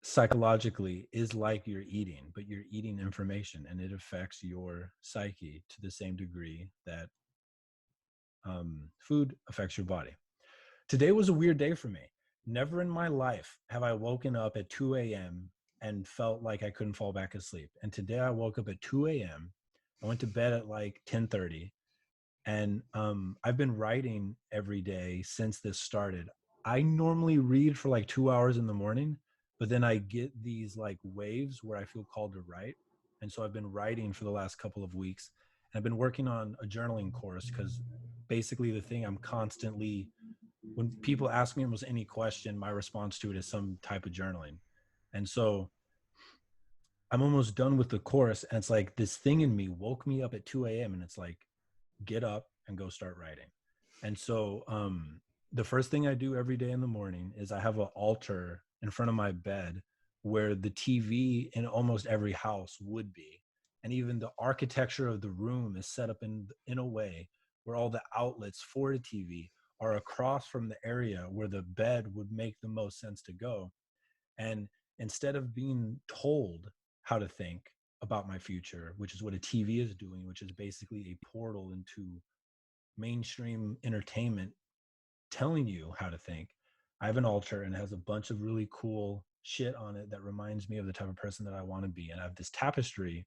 psychologically is like you're eating, but you're eating information and it affects your psyche to the same degree that food affects your body. Today was a weird day for me. Never in my life have I woken up at 2 a.m. and felt like I couldn't fall back asleep. And today I woke up at 2 a.m. I went to bed at like 10:30. And I've been writing every day since this started. I normally read for like 2 hours in the morning, but then I get these like waves where I feel called to write. And so I've been writing for the last couple of weeks. And I've been working on a journaling course because basically the thing I'm constantly, when people ask me almost any question, my response to it is some type of journaling. And so I'm almost done with the course. And it's like this thing in me woke me up at 2 a.m. And it's like, get up and go start writing. And so the first thing I do every day in the morning is I have an altar in front of my bed where the TV in almost every house would be. And even the architecture of the room is set up in a way where all the outlets for the TV are across from the area where the bed would make the most sense to go. And instead of being told how to think, about my future, which is what a TV is doing, which is basically a portal into mainstream entertainment telling you how to think. I have an altar and it has a bunch of really cool shit on it that reminds me of the type of person that I want to be. And I have this tapestry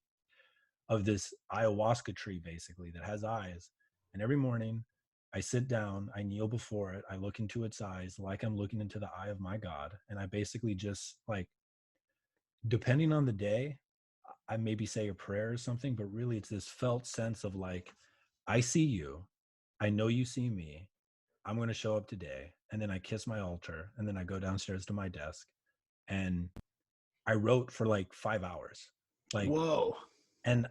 of this ayahuasca tree basically that has eyes. And every morning I sit down, I kneel before it, I look into its eyes like I'm looking into the eye of my God. And I basically just like, depending on the day, I maybe say a prayer or something, but really it's this felt sense of like, I see you. I know you see me. I'm going to show up today. And then I kiss my altar and then I go downstairs to my desk and I wrote for like 5 hours. Like, Whoa. and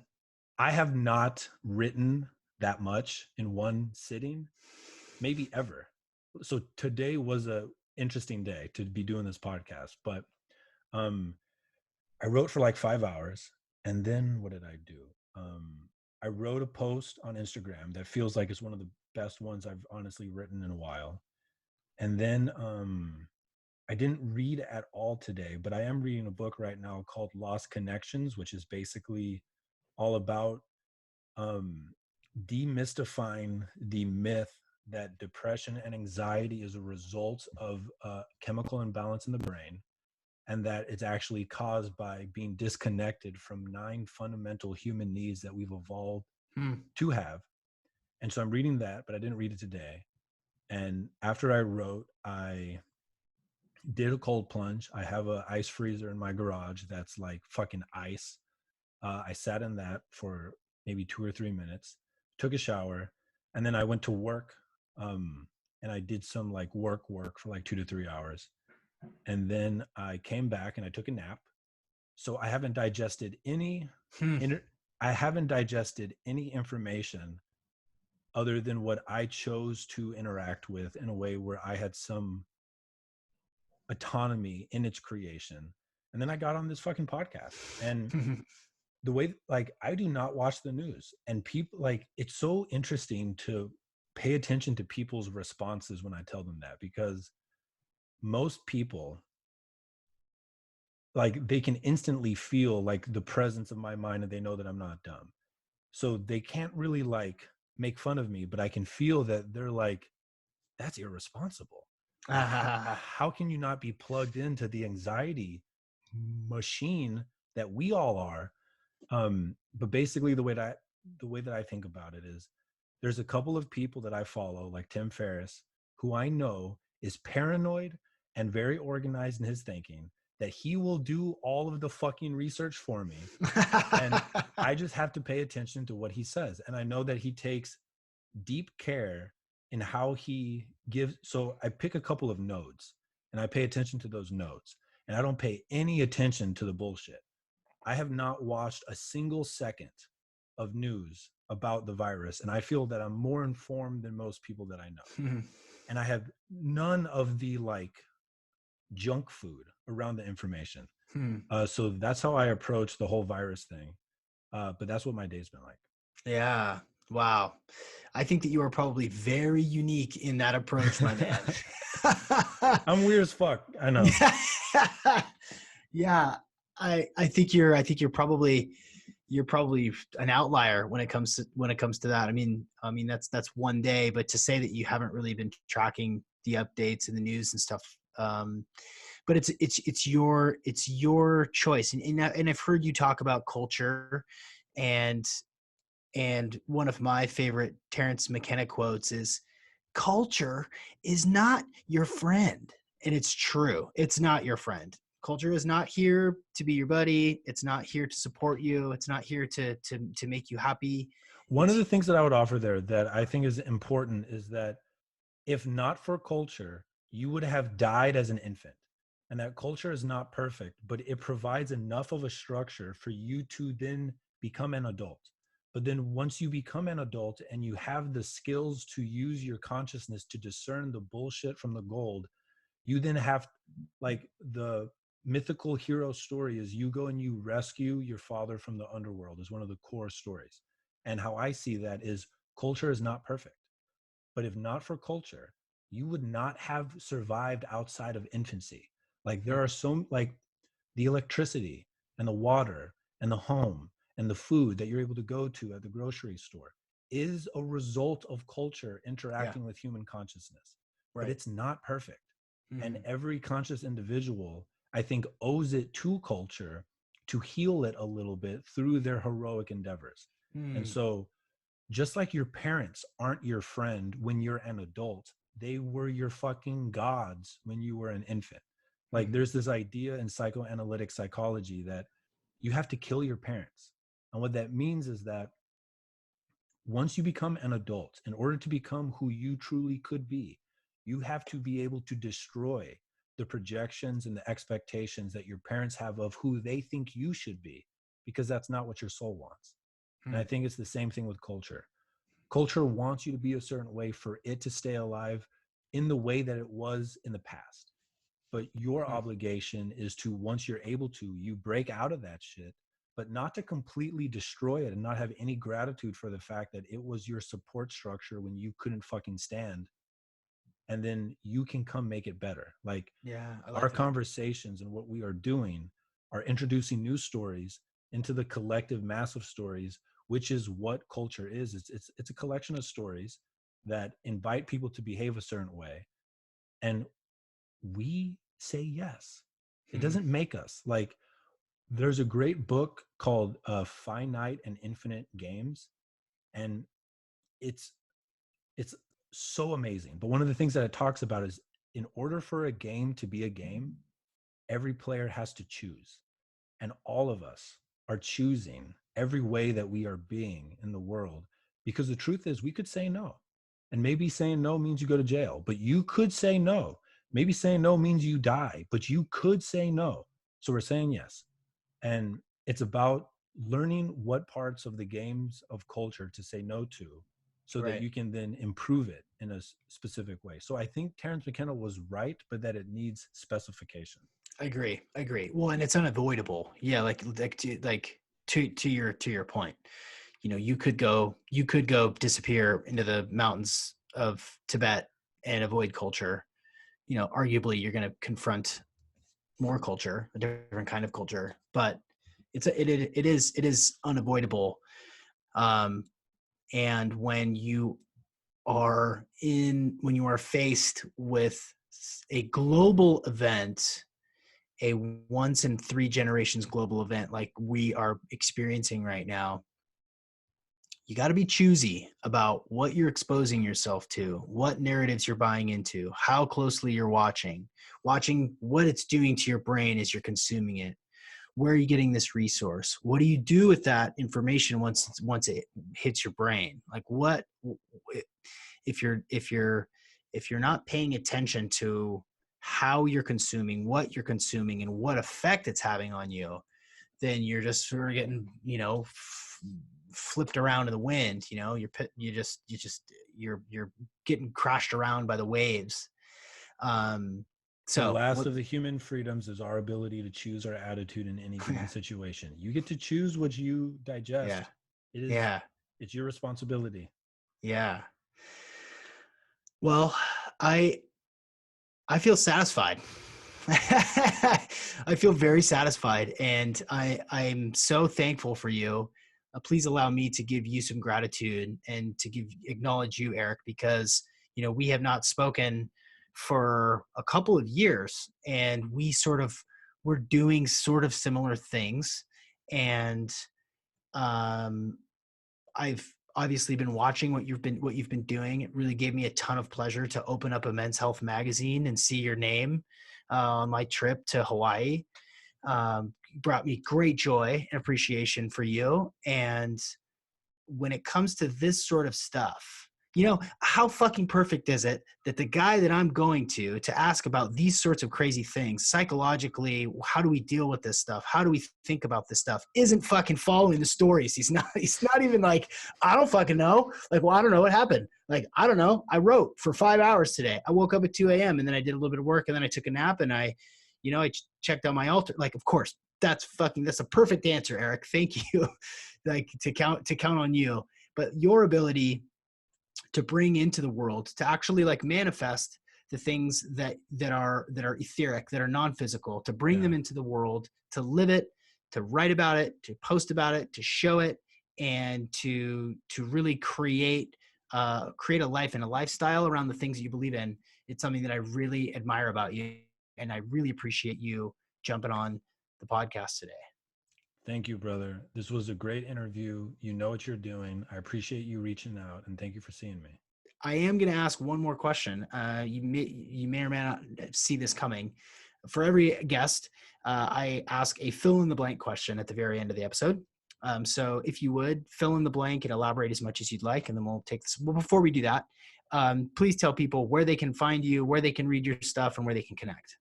I have not written that much in one sitting, maybe ever. So today was a interesting day to be doing this podcast, but I wrote for like 5 hours. And then what did I do? I wrote a post on Instagram that feels like it's one of the best ones I've honestly written in a while. And then I didn't read at all today, but I am reading a book right now called Lost Connections, which is basically all about demystifying the myth that depression and anxiety is a result of chemical imbalance in the brain, and that it's actually caused by being disconnected from 9 fundamental human needs that we've evolved to have. And so I'm reading that, but I didn't read it today. And after I wrote, I did a cold plunge. I have an ice freezer in my garage that's like fucking ice. I sat in that for maybe 2 or 3 minutes, took a shower, and then I went to work. And I did some like work for like 2 to 3 hours. And then I came back and I took a nap. So I haven't digested any I haven't digested any information other than what I chose to interact with in a way where I had some autonomy in its creation. And then I got on this fucking podcast. And the way, like, I do not watch the news, and people, like, it's so interesting to pay attention to people's responses when I tell them that, because most people, like, they can instantly feel like the presence of my mind and they know that I'm not dumb. So they can't really like make fun of me, but I can feel that they're like, that's irresponsible. Like, how can you not be plugged into the anxiety machine that we all are? But basically the way that I think about it is, there's a couple of people that I follow, like Tim Ferriss, who I know is paranoid and very organized in his thinking, that he will do all of the fucking research for me. And I just have to pay attention to what he says. And I know that he takes deep care in how he gives. So I pick a couple of nodes and I pay attention to those nodes, and I don't pay any attention to the bullshit. I have not watched a single second of news about the virus, and I feel that I'm more informed than most people that I know. And I have none of the like junk food around the information. So that's how I approach the whole virus thing. But that's what my day's been like. Yeah. Wow. I think that you are probably very unique in that approach, my man. I'm weird as fuck. I know. Yeah. I think you're probably an outlier when it comes to that. I mean that's one day, but to say that you haven't really been tracking the updates and the news and stuff, but it's your choice. And I've heard you talk about culture, and one of my favorite Terrence McKenna quotes is, culture is not your friend. And it's true. It's not your friend. Culture is not here to be your buddy. It's not here to support you. It's not here to make you happy. One of the things that I would offer there that I think is important is that if not for culture, you would have died as an infant. And that culture is not perfect, but it provides enough of a structure for you to then become an adult. But then once you become an adult and you have the skills to use your consciousness to discern the bullshit from the gold, you then have, like, the mythical hero story is you go and you rescue your father from the underworld, is one of the core stories. And how I see that is, culture is not perfect. But if not for culture, you would not have survived outside of infancy. Like, there are so, like, the electricity and the water and the home and the food that you're able to go to at the grocery store is a result of culture interacting with human consciousness. But Right. it's not perfect. And Mhm. every conscious individual, I think, owes it to culture to heal it a little bit through their heroic endeavors. And Mm. so, just like your parents aren't your friend when you're an adult, they were your fucking gods when you were an infant. Like, Mhm. there's this idea in psychoanalytic psychology that you have to kill your parents. And what that means is that once you become an adult, in order to become who you truly could be, you have to be able to destroy the projections and the expectations that your parents have of who they think you should be, because that's not what your soul wants. And I Mm. think it's the same thing with culture. Culture wants you to be a certain way for it to stay alive in the way that it was in the past. But your Mm. obligation is to, once you're able to, you break out of that shit, but not to completely destroy it and not have any gratitude for the fact that it was your support structure when you couldn't fucking stand. And then you can come make it better. Like, Yeah, I our like that. conversations and what we are doing are introducing new stories into the collective mass of stories, which is what culture is. It's a collection of stories that invite people to behave a certain way, and we say yes. It Mhm. doesn't make us. Like, there's a great book called Finite and Infinite Games, and it's it's so amazing. But one of the things that it talks about is, in order for a game to be a game, every player has to choose. And all of us are choosing every way that we are being in the world. Because the truth is, we could say no. And maybe saying no means you go to jail, but you could say no. Maybe saying no means you die, but you could say no. So we're saying yes. And it's about learning what parts of the games of culture to say no to, so that Right. you can then improve it in a specific way. So I think Terrence McKenna was right, but that it needs specification. I agree. I agree. Well, and it's unavoidable. Yeah, to your point. You could go disappear into the mountains of Tibet and avoid culture. Arguably you're going to confront more culture, a different kind of culture, but it is unavoidable. Um, and when you are faced with a global event, a once in 3 generations global event like we are experiencing right now, you got to be choosy about what you're exposing yourself to, what narratives you're buying into, how closely you're watching what it's doing to your brain as you're consuming it. Where are you getting this resource? What do you do with that information once it hits your brain? Like, what if you're not paying attention to how you're consuming, what you're consuming, and what effect it's having on you, then you're just sort of getting, flipped around in the wind. You're getting crashed around by the waves. Um, The so last what? of the human freedoms is our ability to choose our attitude in any given situation. You get to choose what you Yeah, digest. It is, yeah, it's your responsibility. yeah. Well, I I feel satisfied. I feel very satisfied, and I'm so thankful for you. Please allow me to give you some gratitude and to acknowledge you, Eric, because we have not spoken for a couple of years, and we're doing sort of similar things, and um, I've obviously been watching what you've been doing. It really gave me a ton of pleasure to open up a Men's Health magazine and see your name on my trip to Hawaii. Brought me great joy and appreciation for you. And when it comes to this sort of stuff, how fucking perfect is it that the guy that I'm going to ask about these sorts of crazy things psychologically, how do we deal with this stuff? How do we think about this stuff? Isn't fucking following the stories. He's not even like, I don't fucking know. Like, well, I don't know what happened. Like, I don't know. I wrote for 5 hours today. I woke up at 2 a.m. and then I did a little bit of work and then I took a nap and I checked out my altar. Like, of course, that's a perfect answer, Eric. Thank you. Like, to count on you, but your ability to bring into the world, to actually like manifest the things that are etheric, that are non-physical, to bring Yeah. them into the world, to live it, write about it, to post about it, to show it, and to really create a life and a lifestyle around the things that you believe in. It's something that I really admire about you, and I really appreciate you jumping on the podcast today. Thank you, brother. This was a great interview. You know what you're doing. I appreciate you reaching out, and thank you for seeing me. I am going to ask one more question. You may or may not see this coming. For every guest, I ask a fill in the blank question at the very end of the episode. So if you would fill in the blank and elaborate as much as you'd like, and then we'll take this. Well, before we do that, please tell people where they can find you, where they can read your stuff, and where they can connect.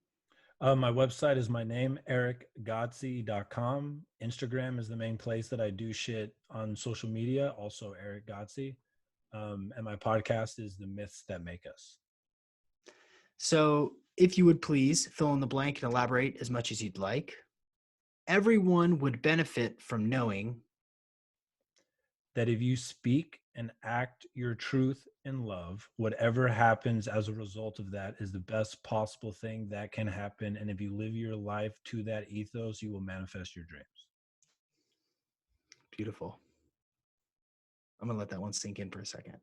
My website is my name, erickgodsey.com. Instagram is the main place that I do shit on social media, also Erick Godsey. And my podcast is The Myths That Make Us. So if you would please fill in the blank and elaborate as much as you'd like. Everyone would benefit from knowing that if you speak and act your truth in love, whatever happens as a result of that is the best possible thing that can happen. And if you live your life to that ethos, you will manifest your dreams. Beautiful. I'm going to let that one sink in for a second.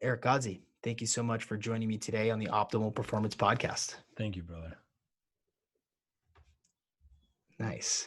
Erick Godsey, thank you so much for joining me today on the Optimal Performance Podcast. Thank you, brother. Nice.